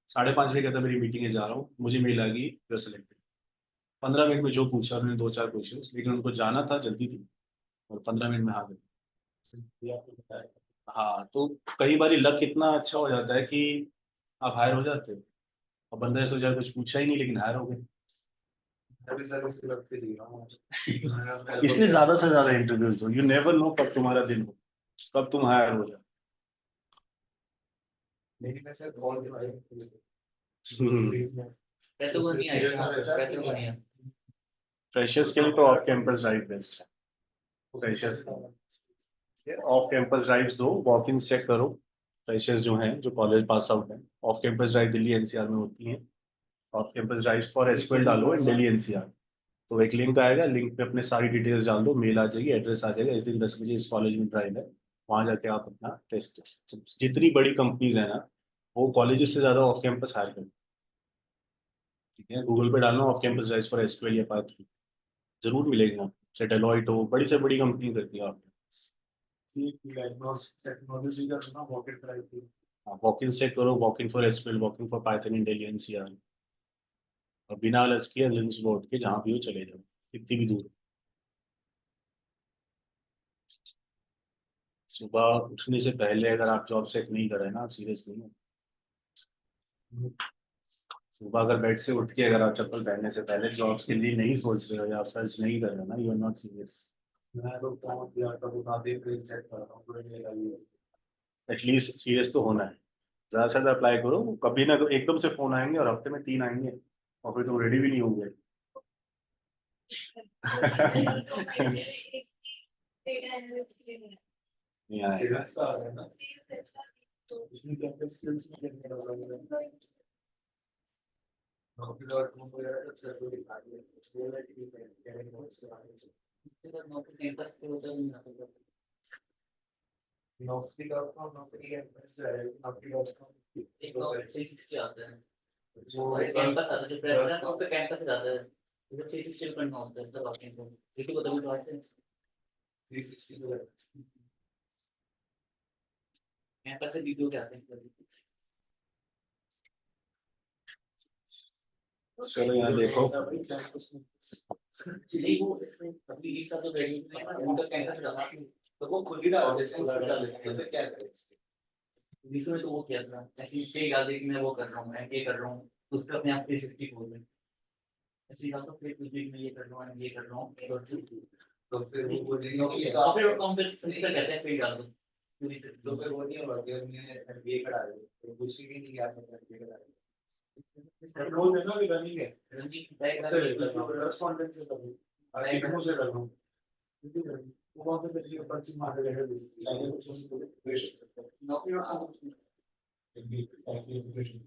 5:30 बजे कहता मेरी मीटिंग है जा रहा हूँ, मुझे मेल आ गई सिलेक्टेड। 15 मिनट में जो पूछा उन्होंने 2-4 क्वेश्चन, लेकिन उनको जाना था, जल्दी थी, और 15 मिनट में आ गए। हाँ तो कई बार लक इतना अच्छा हो जाता है कि आप हायर हो जाते हो, और बंदे से सोचा कुछ पूछा ही नहीं लेकिन हायर हो गए। अभी सर इसके लग के जी रहा हूँ। इसलिए ज्यादा से ज्यादा इंटरव्यूज हो, यू नेवर नो कब तुम्हारा दिन हो, कब तुम हायर हो जाओ। लेकिन ऐसे बहुत दिखाई पैसे को नहीं आएगा, पैसे को नहीं है। फ्रेशर्स के लिए तो ऑफ कैंपस ड्राइव बेस्ट है। फ्रेशर्स ऑफ कैंपस ड्राइव्स दो, वॉक इन चेक करो, फ्रेशर्स जो हैं जो कॉलेज पास आउट हैं, off campus drive Delhi NCR में होती हैं। Off campus drive for SQL डालो इन दिल्ली एनसीआर, तो एक लिंक आएगा, लिंक पे अपने सारी डिटेल्स डाल दो, मेल आ जाएगी, एड्रेस आ जाएगा, इस दिन 10 बजे इस कॉलेज में ड्राइव है, वहां जाके आप अपना टेस्ट। जितनी बड़ी कंपनीज है ना, वो कॉलेजेस से ज्यादा ऑफ कैंपस हायर करती है। ठीक है, गूगल पे डालना off campus drive for SQL या पाइथन, जरूर मिलेगा आपको, चाहे डेलॉइट हो, बड़ी से बड़ी कंपनी करती है आपको। टेक्नोलॉजी का ना पॉकेट ड्राइव थी। वॉक इन चेक करो, walk in for SQL, walk in for Python in Delhi NCR, और बिना अलस किए लिंक्स लोड के जहाँ भी हो चले जाओ, कितनी भी दूर हो। सुबह उठने से पहले अगर आप जॉब सेट नहीं कर रहे ना, आप सीरियस नहीं हो। सुबह अगर बेड से उठ के अगर आप चप्पल पहनने से पहले जॉब्स के लिए नहीं सोच रहे हो या सर्च नहीं कर रहे हो ना, यू आर नॉट सीरियस। मैं तो पहुंच गया तब उठा दे फिर चेक कर रहा हूँ पूरे मेल आई है। एटलीस्ट सीरियस तो होना है, ज्यादा से ज्यादा अप्लाई करो, कभी ना कभी एकदम से फोन आएंगे और हफ्ते में 3 आएंगे, और फिर तुम रेडी भी नहीं होंगे। नहीं आएगा। सीरियस का आ गया ना, इसमें क्या स्किल्स में देखने का होगा। नौकरी और तुम को यार सबसे बड़ी दिखा दिया वो है कि करेंगे बहुत से आगे से उसके बाद नौकरी कैंपस पे होता है, नहीं आता। नौकरी का काम नौकरी है पैसे है नौकरी का एक नौकरी 360 आता है, वो और कैंपस आता है, जो प्रेशर है उस पे कैंपस जाता है, जो 360 करना होता है तब आते हैं, किसी को तभी तो आते हैं। 360 पे कैंपस से वीडियो के आते हैं। चलो यहाँ देखो, नहीं वो अभी इस साल तो ग्रेजुएट में है ना, उनका कैंपस जाना है, तो वो खुद ही डाल देते हैं क्या करें। बीच में तो वो किया था ऐसे ही याद है कि मैं वो कर रहा हूँ, मैं ये कर रहा हूँ, उस पर अपने आप 360 बोल रहे हैं ऐसे ही डालता फिर कुछ भी मैं ये कर रहा हूँ, ये कर रहा हूँ, तो फिर वो बोलेंगे कि और फिर कॉम्पिटिशन कहते हैं फिर डाल दो। तो फिर वो नहीं होगा कि हमने एमबीए करा दिया तो कुछ भी नहीं किया हमने एमबीए करा दिया रोज है ना भी रनिंग है कॉरेस्पॉन्डेंस से कभी और एक से कर रहा हूं वो कौन से तरीके पर चीज मार रहे हैं चाहिए कुछ उनको प्रेशर नौकरी और एप्लीकेशन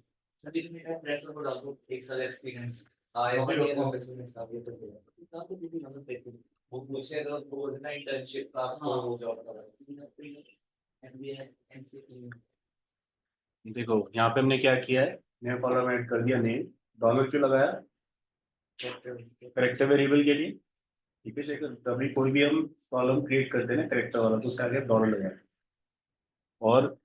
सभी में है प्रेशर को डाल दो, 1 साल एक्सपीरियंस आया फिर भी वो है हिसाब ये तो किताब तो भी नजर देखते हैं। वो पूछे तो वो ना इंटर्नशिप का आपको वो जॉब करा एमबीए एमसीए देखो यहाँ पे हमने क्या किया है, नया कॉलम ऐड कर दिया, नेम, डॉलर क्यों लगाया, करेक्टर वेरिएबल के लिए। ठीक है, शेखर, तभी कोई भी हम कॉलम क्रिएट करते हैं ना करेक्टर वाला, तो उसका आगे डॉलर लगाया, और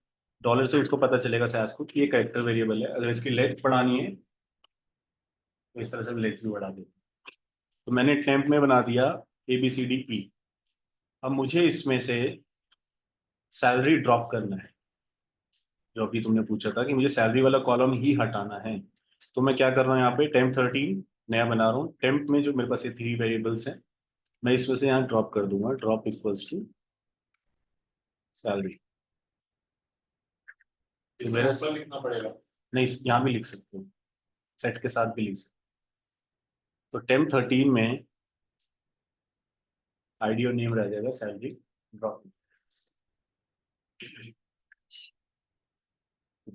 डॉलर से उसको पता चलेगा सैस को कि ये करेक्टर वेरिएबल है। अगर इसकी लेंथ बढ़ानी है तो इस तरह से लेंथ भी बढ़ा देते। तो मैंने टेम्प में बना दिया ABCDE। अब मुझे इसमें से सैलरी ड्रॉप करना है, जो अभी तुमने पूछा था कि मुझे सैलरी वाला कॉलम ही हटाना है। तो मैं क्या कर रहा हूँ, यहाँ पे टेम्प 13 नया बना रहा हूँ। टेम्प में जो मेरे पास ये 3 वेरिएबल्स हैं, मैं इसमें से यहाँ ड्रॉप कर दूंगा, ड्रॉप इक्वल्स टू सैलरी। तो मेरा ऊपर लिखना पड़ेगा। नहीं, यहाँ भी लिख सकते हो, सेट के साथ भी लिख सकते हो। तो टेम्प 13 में आईडी और नेम रह जाएगा, सैलरी ड्रॉप।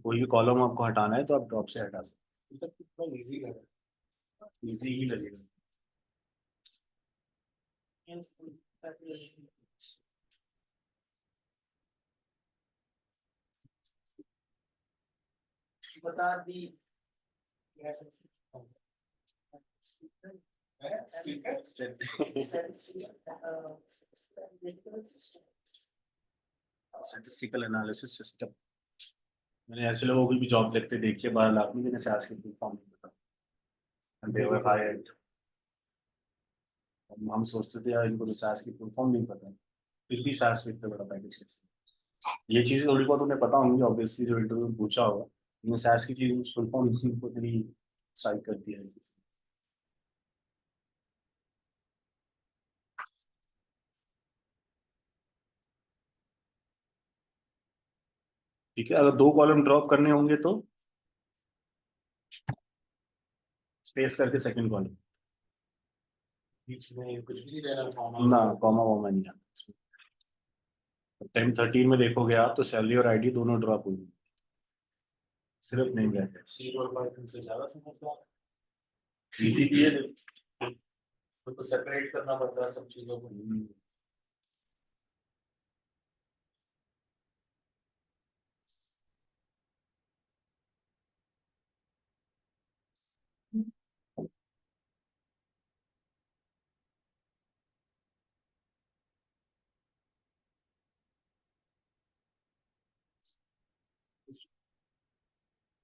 कोई भी कॉलम आपको हटाना है तो आप ड्रॉप से हटा सकते मतलब कितना इजी है। हो, इजी ही लगेगा। बता दी। Statistical analysis system. मैंने ऐसे लोगों की भी जॉब देखते देखिए 12 लाख में, जिन्हें SAS की फुल फॉर्म नहीं पता, and they were hired। हम सोचते थे यार इनको तो SAS की फुल फॉर्म नहीं पता, फिर भी SAS में इतना बड़ा पैकेज कैसे। ये चीजें थोड़ी बहुत उन्हें पता होंगी ऑब्वियसली, जो इंटरव्यू में पूछा होगा, लेकिन SAS की चीज फुल फॉर्म उनको इतनी स्ट्राइक करती है। ठीक है, अगर 2 कॉलम ड्रॉप करने होंगे तो स्पेस करके सेकंड कॉलम, बीच में कुछ भी नहीं देना ना कॉमा वॉमा नहीं आता इसमें। टाइम 13 में देखोगे आप तो सैलरी और आईडी दोनों ड्रॉप हुई, सिर्फ नेम रह गया। सी और पाइथन से ज्यादा समझदार। इजी भी है। तो सेपरेट करना पड़ता है सब चीजों को।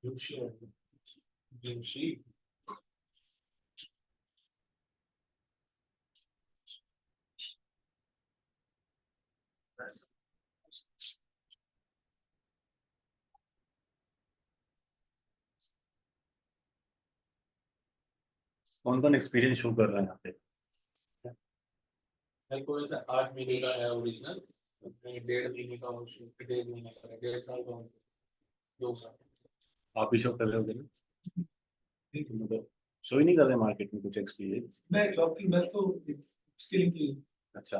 जोशी है। जोशी। कौन कौन एक्सपीरियंस शो कर रहा है यहाँ पे? मेरे को ऐसा 8 महीने का है ओरिजिनल, 1.5 महीने का, 1.5 महीने का, 1.5 साल का, 2 साल। आप ही शो कर रहे होगे ना? मतलब शो ही नहीं कर रहे मार्केट में कुछ एक्सपीरियंस? मैं जॉब की, मैं तो स्किलिंग की। अच्छा।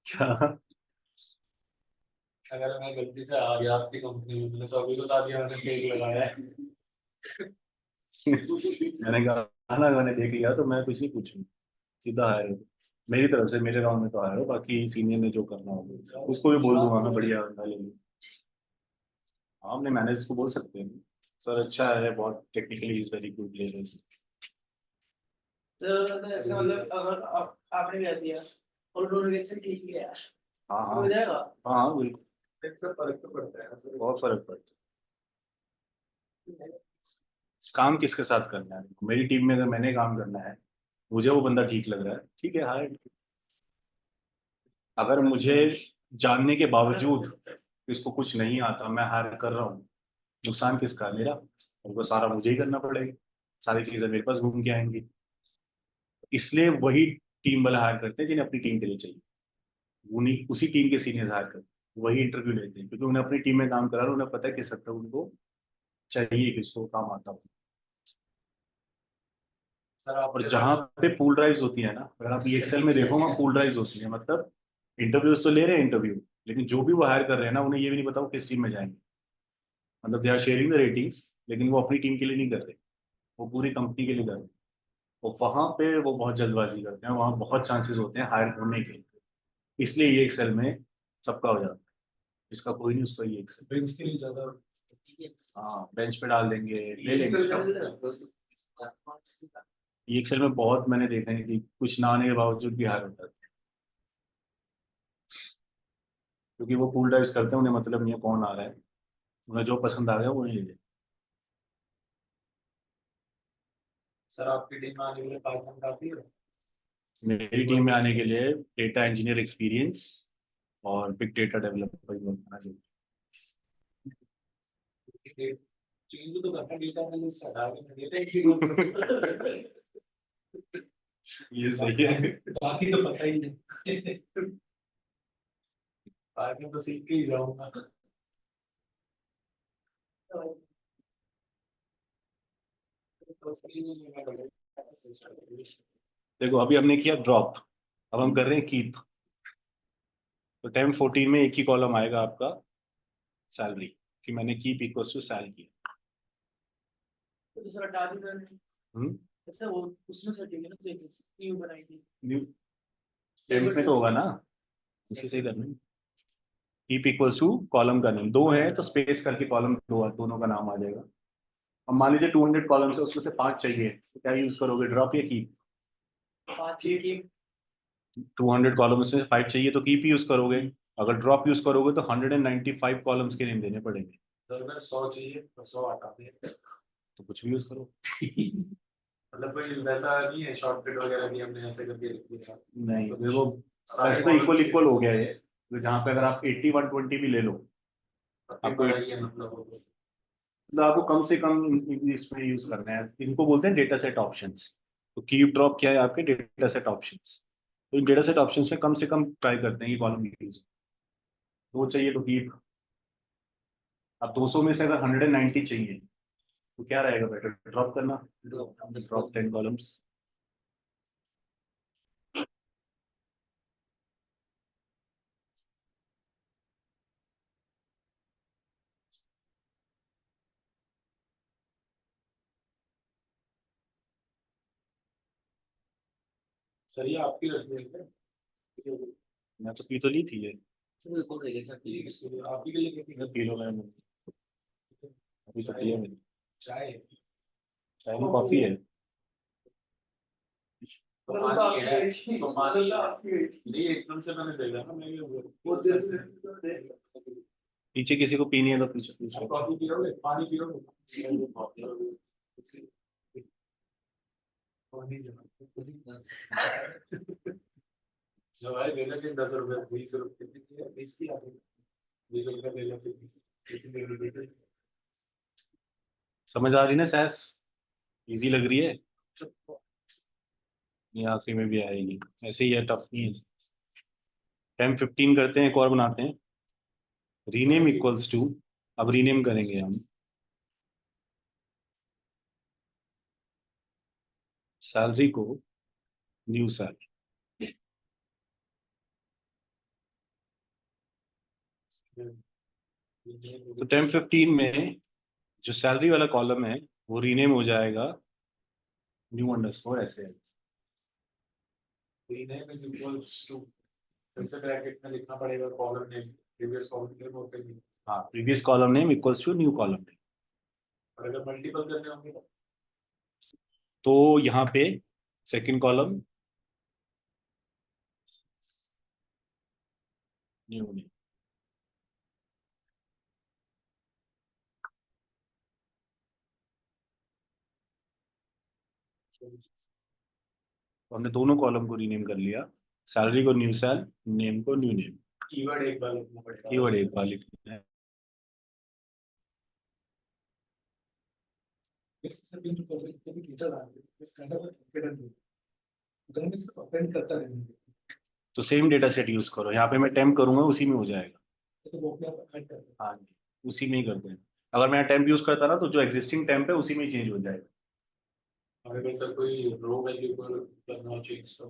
क्या? अगर मैं गलती से आ गया आपकी कंपनी में, मैंने तो अभी बता दिया मैंने फेक लगाया है। मैंने कहा ना, मैंने देख लिया तो मैं कुछ नहीं पूछूंगा, सीधा हायर हो मेरी तरफ से, मेरे राउंड में तो हायर हो, बाकी सीनियर ने जो करना होगा उसको भी बोल दूंगा मैं, बढ़िया बंदा ले लो। हाँ, अपने मैनेजर को बोल सकते हैं, सर अच्छा है बहुत, टेक्निकली इज वेरी गुड, ले लो इसे। तो ऐसे मतलब अगर आपने कह दिया और उन्होंने कहा, "अच्छा, ठीक है यार, हाँ हाँ हो जाएगा।" हाँ हाँ, बिल्कुल इससे फर्क तो पड़ता है। बहुत फर्क पड़ता है। काम किसके साथ करना है, मेरी टीम में अगर मैंने काम करना है, मुझे वो बंदा ठीक लग रहा है, ठीक है हायर। अगर मुझे जानने के बावजूद इसको कुछ नहीं आता, मैं हायर कर रहा हूँ, नुकसान किसका है? मेरा। उनको सारा मुझे ही करना पड़ेगा, सारी चीजें मेरे पास घूम के आएंगी। इसलिए वही टीम वाले हायर करते हैं जिन्हें अपनी टीम के लिए चाहिए, उन्हीं उसी टीम के सीनियर्स हायर करते हैं, वही इंटरव्यू लेते हैं, क्योंकि उन्हें अपनी टीम में काम करा, उन्हें पता है किस हद तक उनको चाहिए, किसको काम आता हो। सर आप और जहाँ पे पूल ड्राइव्स होती है ना, अगर आप एक्सेल में देखो वहाँ पूल ड्राइव्स होती है, मतलब इंटरव्यूज तो ले रहे हैं इंटरव्यू, लेकिन जो भी वो हायर कर रहे हैं ना, उन्हें ये भी नहीं पता वो किस टीम में जाएंगे। मतलब they are sharing the ratings, लेकिन वो अपनी टीम के लिए नहीं कर रहे, वो पूरी कंपनी के लिए कर रहे हैं। तो वहां पे वो बहुत जल्दबाजी करते हैं, वहां बहुत चांसेस होते हैं हायर होने के, इसलिए ये एक्सेल में सबका हो जाता है, इसका कोई नहीं उसका ये एक्सेल। बेंच के लिए ज्यादा। हाँ, बेंच पे डाल देंगे, ले लेंगे। लेंगे। ये एक्सेल में बहुत मैंने देखा है कि कुछ ना आने के बावजूद भी हायर हो जाते हैं, क्योंकि वो पूल ड्राइव्स करते हैं, उन्हें मतलब नहीं है कौन आ रहा है, उन्हें जो पसंद आ गया वो नहीं ले लेते। सर आपकी टीम में आने के लिए पाइथन काफी है? मेरी टीम में आने के लिए डेटा इंजीनियर एक्सपीरियंस और बिग डेटा डेवलपर होना चाहिए। चेंज तो करना डेटा एनालिस्ट हटा के डेटा इंजीनियर ये सही है। बाकी तो पता ही नहीं। पाइथन तो सीख के ही जाऊंगा। देखो अभी हमने किया ड्रॉप, अब हम कर रहे हैं कीप। तो टाइम 14 में एक ही कॉलम आएगा आपका सैलरी, कि मैंने कीप इक्वल्स टू सैल किया। तो सर हटा दी मैंने। अच्छा वो उसमें सेटिंग है ना, न्यू बनाई थी। न्यू टेम्प में तो होगा ना, उसी से करना है। कीप इक्वल्स टू कॉलम का नेम, 2 है तो स्पेस करके कॉलम दोनों का नाम आ जाएगा। अब मान लीजिए 200 कॉलम्स है, उसमें से 5 चाहिए, तो क्या यूज करोगे, ड्रॉप या कीप? 5 की 200 कॉलम्स में 5 चाहिए तो कीप यूज करोगे। अगर ड्रॉप यूज करोगे तो 195 कॉलम्स के नेम देने पड़ेंगे। सर मैं 100 चाहिए तो 100 हटा दिए। तो कुछ भी यूज करो। मतलब कोई वैसा नहीं है शॉर्टकट वगैरह भी हमने ऐसे करके लिख दिया? नहीं तो देखो, सारे वैसे तो columns इक्वल के- इक्वल हो गया ये, तो जहाँ पे अगर आप 80 120 भी ले लो, अपनी आपको बड़ा ही है मतलब वो तो। मतलब आपको कम से कम इसमें यूज करना है। इनको बोलते हैं डेटा सेट ऑप्शंस। तो कीप ड्रॉप क्या है, आपके डेटा सेट ऑप्शंस। तो इन डेटा सेट ऑप्शंस में कम से कम ट्राई करते हैं ये कॉलम यूज। 2 चाहिए तो कीप। अब 200 में से अगर 190 चाहिए तो क्या रहेगा, बेटर ड्रॉप करना। Drop 10 columns. सर ये आपकी रखनी है क्या? मैं तो पी तो ली थी ये, इसके लिए आप ही के लिए कितनी पी लो मैंने, अभी तो पिया मैंने। चाय चाय नहीं, कॉफी है। तो पानी है तो पानी नहीं एकदम से मैंने देखा ना मैं वो पीछे किसी को पीनी है तो पीछे पूछो। कॉफी पियोगे पानी पियोगे पानी जब आए देना कि 10 रुपए 20 रुपए 20 की आती 20 रुपए दे लेते किसी ने भी देते समझ आ रही ना सैस, इजी लग रही है, ये आखिरी में भी आएगी। ऐसे ही है, टफ नहीं है। टाइम 15 करते हैं, एक और बनाते हैं। रीनेम इक्वल्स टू, अब रीनेम करेंगे हम सैलरी को न्यू सैलरी। तो टाइम 15 में जो सैलरी वाला कॉलम है वो रीनेम हो जाएगा न्यू अंडरस्कोर ऐसे। rename is equals to फिर से ब्रैकेट में लिखना पड़ेगा column name previous column name होते हैं हाँ, previous column name equals to new column name. और अगर मल्टीपल करने होंगे तो यहाँ पे सेकंड कॉलम न्यू नेम। तो हमने दोनों कॉलम को रीनेम कर लिया, सैलरी को न्यू सैल, नेम को न्यू नेम। कीवर्ड एक बार लिखना पड़ेगा कीवर्ड एक बार लिखना है। Second to public कभी data डालते हैं, इस kind of a confident है। अगर मैं सिर्फ append करता रहेंगे, तो सेम डेटा सेट यूज करो, यहाँ पे मैं टेम्प करूंगा उसी में हो जाएगा। तो वो अपने आप ऐड करते हैं। हाँ जी, उसी में ही करते हैं। अगर मैं टेम्प यूज करता ना तो जो एग्जिस्टिंग टेम्प है उसी में ही चेंज हो जाएगा। और अगर सर कोई रो वैल्यू पर करना हो चेंज तो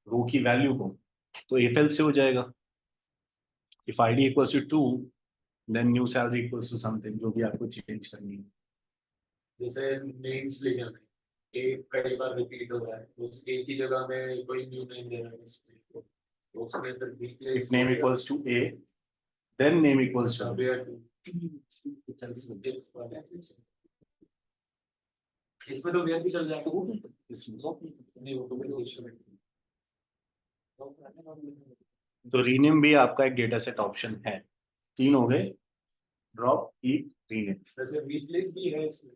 रो की वैल्यू को तो एफएल से हो जाएगा। If ID equals to 2 then new salary equals to something, जो भी आपको चेंज करनी है। जैसे नेम्स लिखे हैं एक कई बार रिपीट हो रहा है उस एक ही जगह में कोई न्यू नेम दे रहा है उसमें तो उसमें फिर replace if name equals to A then name equals to इसमें तो वेयर भी चल जाएगा इसमें। नहीं वो तो बिल्कुल तो रीनेम भी आपका एक डेटा सेट ऑप्शन है। 3 हो गए, ड्रॉप, कीप, रीनेम। वैसे रिप्लेस भी है इसमें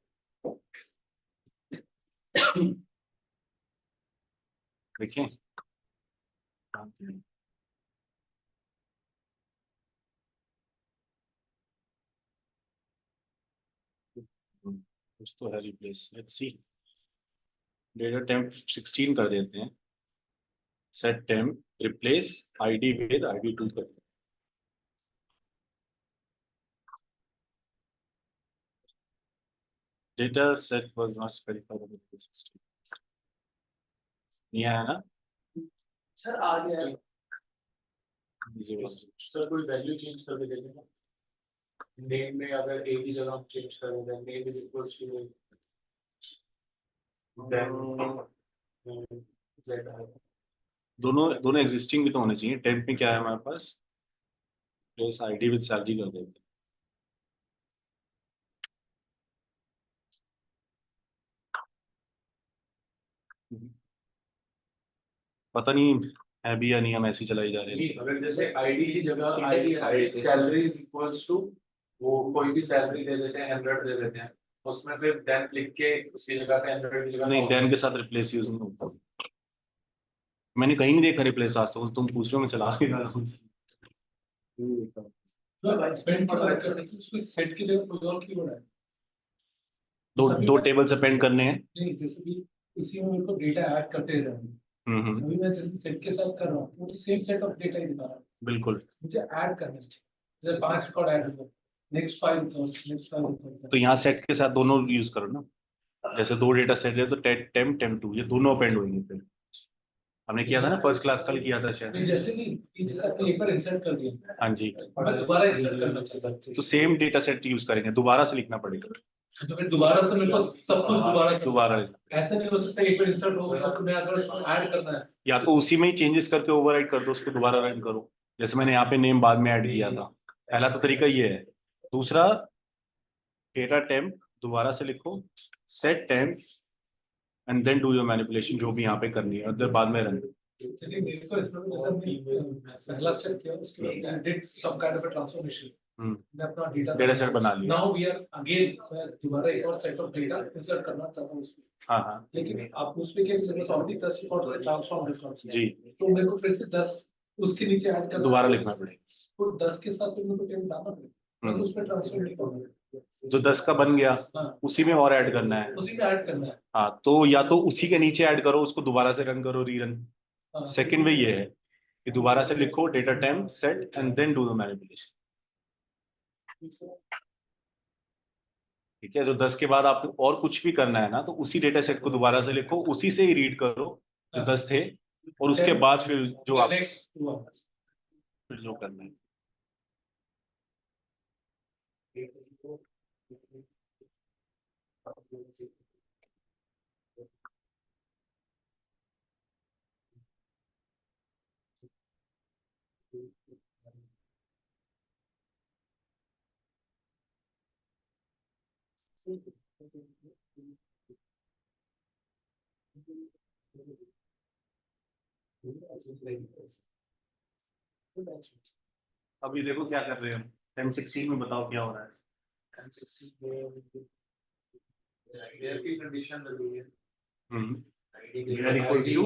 देखिए कुछ तो है replace, let's see. Data temp 16 कर देते हैं, set temp replace ID with ID 2 कर देते हैं। Data set was not specified in the 16, ये है ना। सर आ गया है। सर कोई वैल्यू चेंज कर देंगे ना, नेम में अगर एक ही जगह हम चेंज कर दें, name is equals to Z I. दोनों दोनों एग्जिस्टिंग भी तो होने चाहिए। टेम्प में क्या है हमारे पास, प्लेस आईडी विद सैलरी कर देते हैं। पता नहीं है भी या नहीं, हम ऐसे ही चलाई जा रहे हैं। अगर जैसे आईडी की जगह ID salary is equals to, वो कोई भी सैलरी दे देते हैं 100 दे देते हैं, उसमें फिर देन लिख के उसकी जगह पे 100 की जगह नहीं, देन के साथ रिप्लेस यूज नहीं होता। मैंने कहीं नहीं देखा रिप्लेस आज तक, तुम पूछ रहे हो मैं चला ही रहा हूँ। पेंड पता है करने की, उसमें सेट की जगह कोई और कीवर्ड है। दो दो टेबल से पेंड करने हैं। नहीं, जैसे कि इसी में मेरे को डेटा ऐड करते रहना है, अभी मैं जैसे सेट के साथ कर रहा हूँ, वो तो सेम सेट ऑफ डेटा ही दिखा रहा है, बिल्कुल। मुझे ऐड करना है। जैसे 5 रिकॉर्ड ऐड हुआ, नेक्स्ट 5 रिकॉर्ड। तो यहाँ सेट के साथ दोनों यूज करो ना। जैसे दो डेटा सेट है तो टेम टेम टू, ये दोनों अपेंड होंगे। फिर हमने किया था ना, फर्स्ट क्लास कल किया था शायद। जैसे नहीं कि जैसे आपने एक बार इंसर्ट कर दिया, हाँ जी, मैं दोबारा इंसर्ट करना चाहता हूँ, तो सेम डेटा सेट यूज करेंगे, दोबारा से लिखना पड़ेगा। तो फिर दोबारा से मेरे को सब कुछ दोबारा ऐसा नहीं हो सकता एक बार इंसर्ट हो गया तो मैं अगर उसको ऐड करना है। या तो उसी में ही चेंजेस करके ओवरराइट कर दो, उसको दोबारा रन करो। जैसे मैंने यहाँ पे नेम बाद में ऐड किया था। पहला तो तरीका ये है। दूसरा, डेटा टेम्प दोबारा से लिखो, set temp and then do your manipulation, जो भी यहाँ पे करनी है, और फिर बाद में रन। चलिए इसको इसमें भी जैसे हमने पहला स्टेप किया, उसके बाद we did some kind of a transformation, मैं अपना डेटा सेट बना लिया। now we are again दोबारा एक और सेट ऑफ डेटा इंसर्ट करना चाहता हूँ उसमें। हाँ हाँ लेकिन आप उसमें क्या जरूरत ऑलरेडी 10 रिकॉर्ड से ट्रांसफॉर्म रिकॉर्ड जी, तो मेरे को फिर से 10 उसके नीचे ऐड करना, दोबारा लिखना पड़ेगा। तो 10 के साथ फिर मेरे को टेबल डालना पड़ेगा, तो उसमें ट्रांसफर नहीं करना है। जो 10 का बन गया हाँ, उसी में और ऐड करना है। उसी में ऐड करना है। हाँ, तो या तो उसी के नीचे ऐड करो, उसको दोबारा से रन करो, रीरन। हाँ, सेकंड वे ये है कि दोबारा से लिखो data time set and then do the manipulation. ठीक है, जो 10 के बाद आपको और कुछ भी करना है ना, तो उसी डेटा सेट को दोबारा से लिखो, उसी से ही रीड करो जो 10 थे, और उसके बाद फिर जो आप नेक्स्ट फिर जो करना है। अभी देखो क्या कर रहे हो, M16 में बताओ क्या हो रहा है। की कंडीशन लगी है, where equals to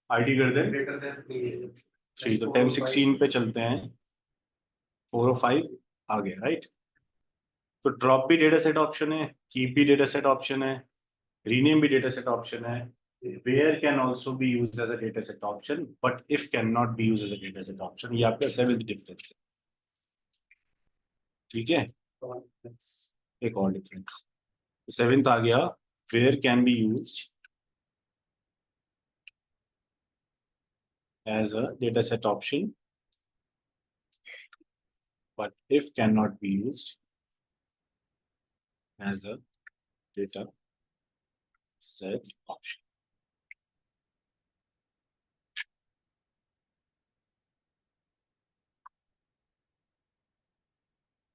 ID greater than greater than 3, तो 1016 पे चलते हैं। 4 और 5 आ गया, राइट। तो ड्रॉप भी डेटा सेट ऑप्शन है, कीप भी डेटा सेट ऑप्शन है, रीनेम भी डेटा सेट ऑप्शन है, where can also be use as a data set option, but if can not be use as a data set option. ये आपका 7th डिफरेंस है। ठीक है, एक और डिफरेंस। 7th आ गया, where can be use as a data set option, but if cannot be used as a data set option.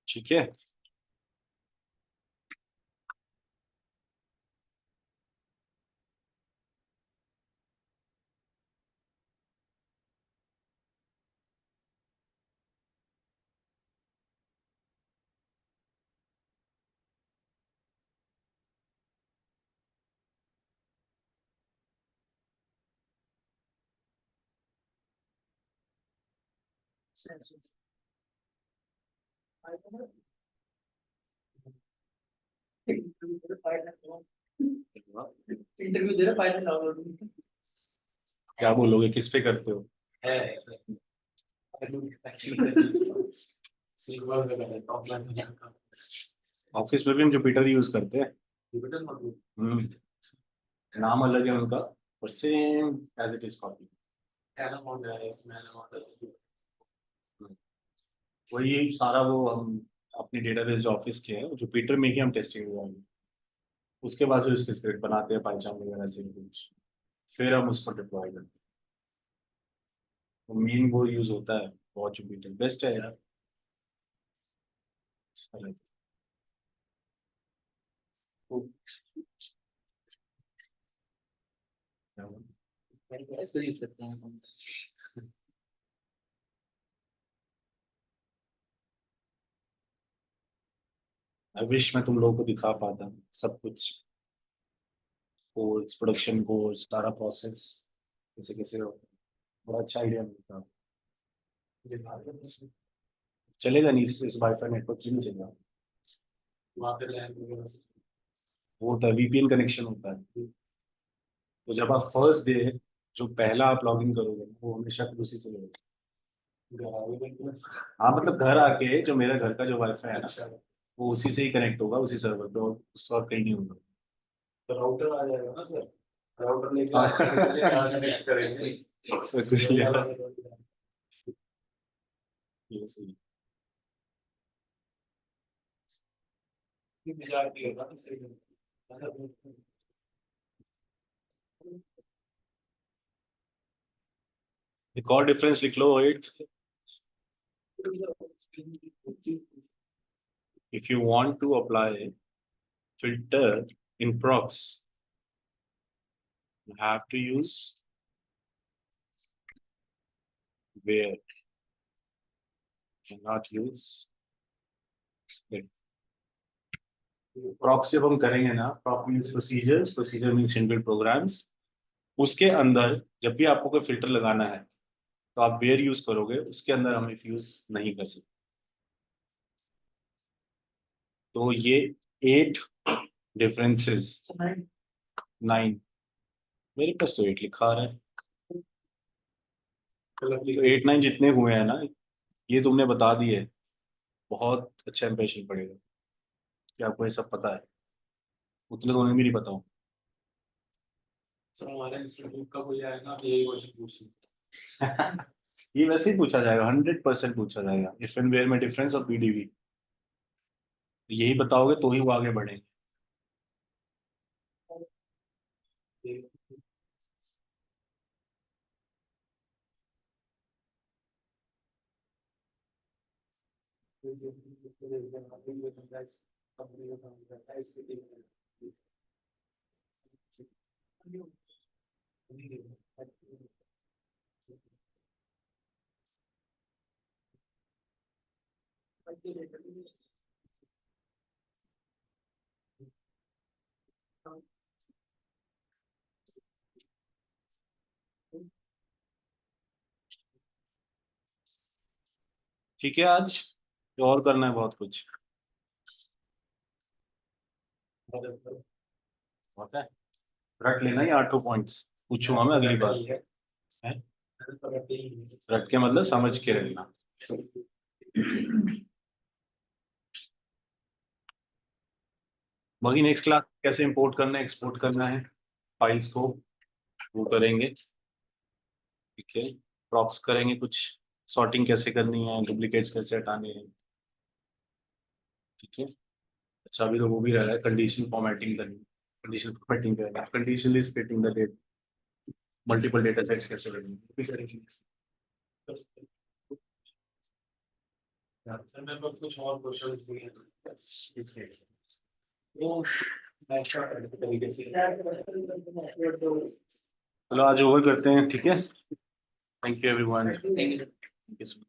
ठीक है, इंटरव्यू दे रहे फाइल डाउनलोड क्या बोलोगे, किस पे करते हो? है ऐसा सिल्वर में करते हैं ऑफलाइन का ऑफिस में भी हम जुपिटर यूज करते हैं। डिजिटल नोटबुक नाम अलग है उनका, पर same as it is copy. कैनन मोड है इसमें मोड वही सारा वो हम अपनी डेटाबेस जो ऑफिस के हैं जुपिटर में ही हम टेस्टिंग लगाएंगे, उसके बाद फिर उसके स्क्रिप्ट बनाते हैं पाइथन वगैरह से कुछ, फिर हम उसको डिप्लॉय करते हैं। तो मेन वो यूज होता है, बहुत जुपिटर बेस्ट है यार। तो इसको यूज करते हैं हम। आई विश मैं तुम लोगों को दिखा पाता सब कुछ, कोर्स, प्रोडक्शन कोर्स, सारा प्रोसेस कैसे कैसे होता है। बड़ा अच्छा आइडिया मिलता। चलेगा नहीं, इस वाईफाई नेटवर्क क्यों नहीं चलेगा? वहाँ पे लैंड वगैरह से वो होता है वीपीएन कनेक्शन होता है। तो जब आप फर्स्ट डे जो पहला आप लॉग इन करोगे वो हमेशा फिर उसी से लगेगा। हाँ मतलब घर आके जो मेरा घर का जो वाईफाई है ना, अच्छा वो उसी से ही कनेक्ट होगा, उसी सर्वर पे, और उस और कहीं नहीं होगा। तो राउटर आ जाएगा ना सर राउटर लेके हाँ। कनेक्ट करेंगे सब कुछ लिया। ये सही। मजाक नहीं होगा ना सही एक और डिफरेंस लिख लो, 8, if you want to apply filter in prox, you have to use where, cannot use it. prox जब हम करेंगे ना, proc means procedures, procedure means inbuilt programs, उसके अंदर जब भी आपको कोई फिल्टर लगाना है तो आप where यूज करोगे, उसके अंदर हम if यूज नहीं कर सकते। तो ये 8 डिफरेंसेस, 9, मेरे पास तो 8 लिखा आ रहा है। तो 8 9 जितने हुए हैं ना, ये तुमने बता दिए, बहुत अच्छा इंप्रेशन पड़ेगा कि आपको ये सब पता है, उतने तो उन्हें भी नहीं पता हो। सर हमारे इंस्टीट्यूट का कोई आएगा तो यही क्वेश्चन पूछेंगे ये वैसे ही पूछा जाएगा, 100% पूछा जाएगा, इफ एंड वेयर में डिफरेंस और पीडीवी, यही बताओगे तो ही वो आगे बढ़ेंगे। ठीक है, आज और करना है बहुत कुछ, होता है रट लेना, ये 8 पॉइंट्स पूछूंगा मैं अगली बार है? रट के मतलब समझ के रखना। बाकी नेक्स्ट क्लास कैसे इंपोर्ट करना है, एक्सपोर्ट करना है फाइल्स को, वो करेंगे। ठीक है, प्रॉक्स करेंगे, कुछ सॉर्टिंग कैसे करनी है, डुप्लीकेट्स कैसे हटाने हैं। ठीक है, अच्छा अभी तो वो भी रह रहा है कंडीशन फॉर्मेटिंग करनी, कंडीशन फॉर्मेटिंग करेंगे, conditionally splitting the data, multiple data sets कैसे करेंगे, वो भी करेंगे। सर मेरे पास कुछ और क्वेश्चंस भी हैं वो मैं तरीके से चलो आज ओवर करते हैं, ठीक है। Thank you everyone. Thank you. Thank you so much.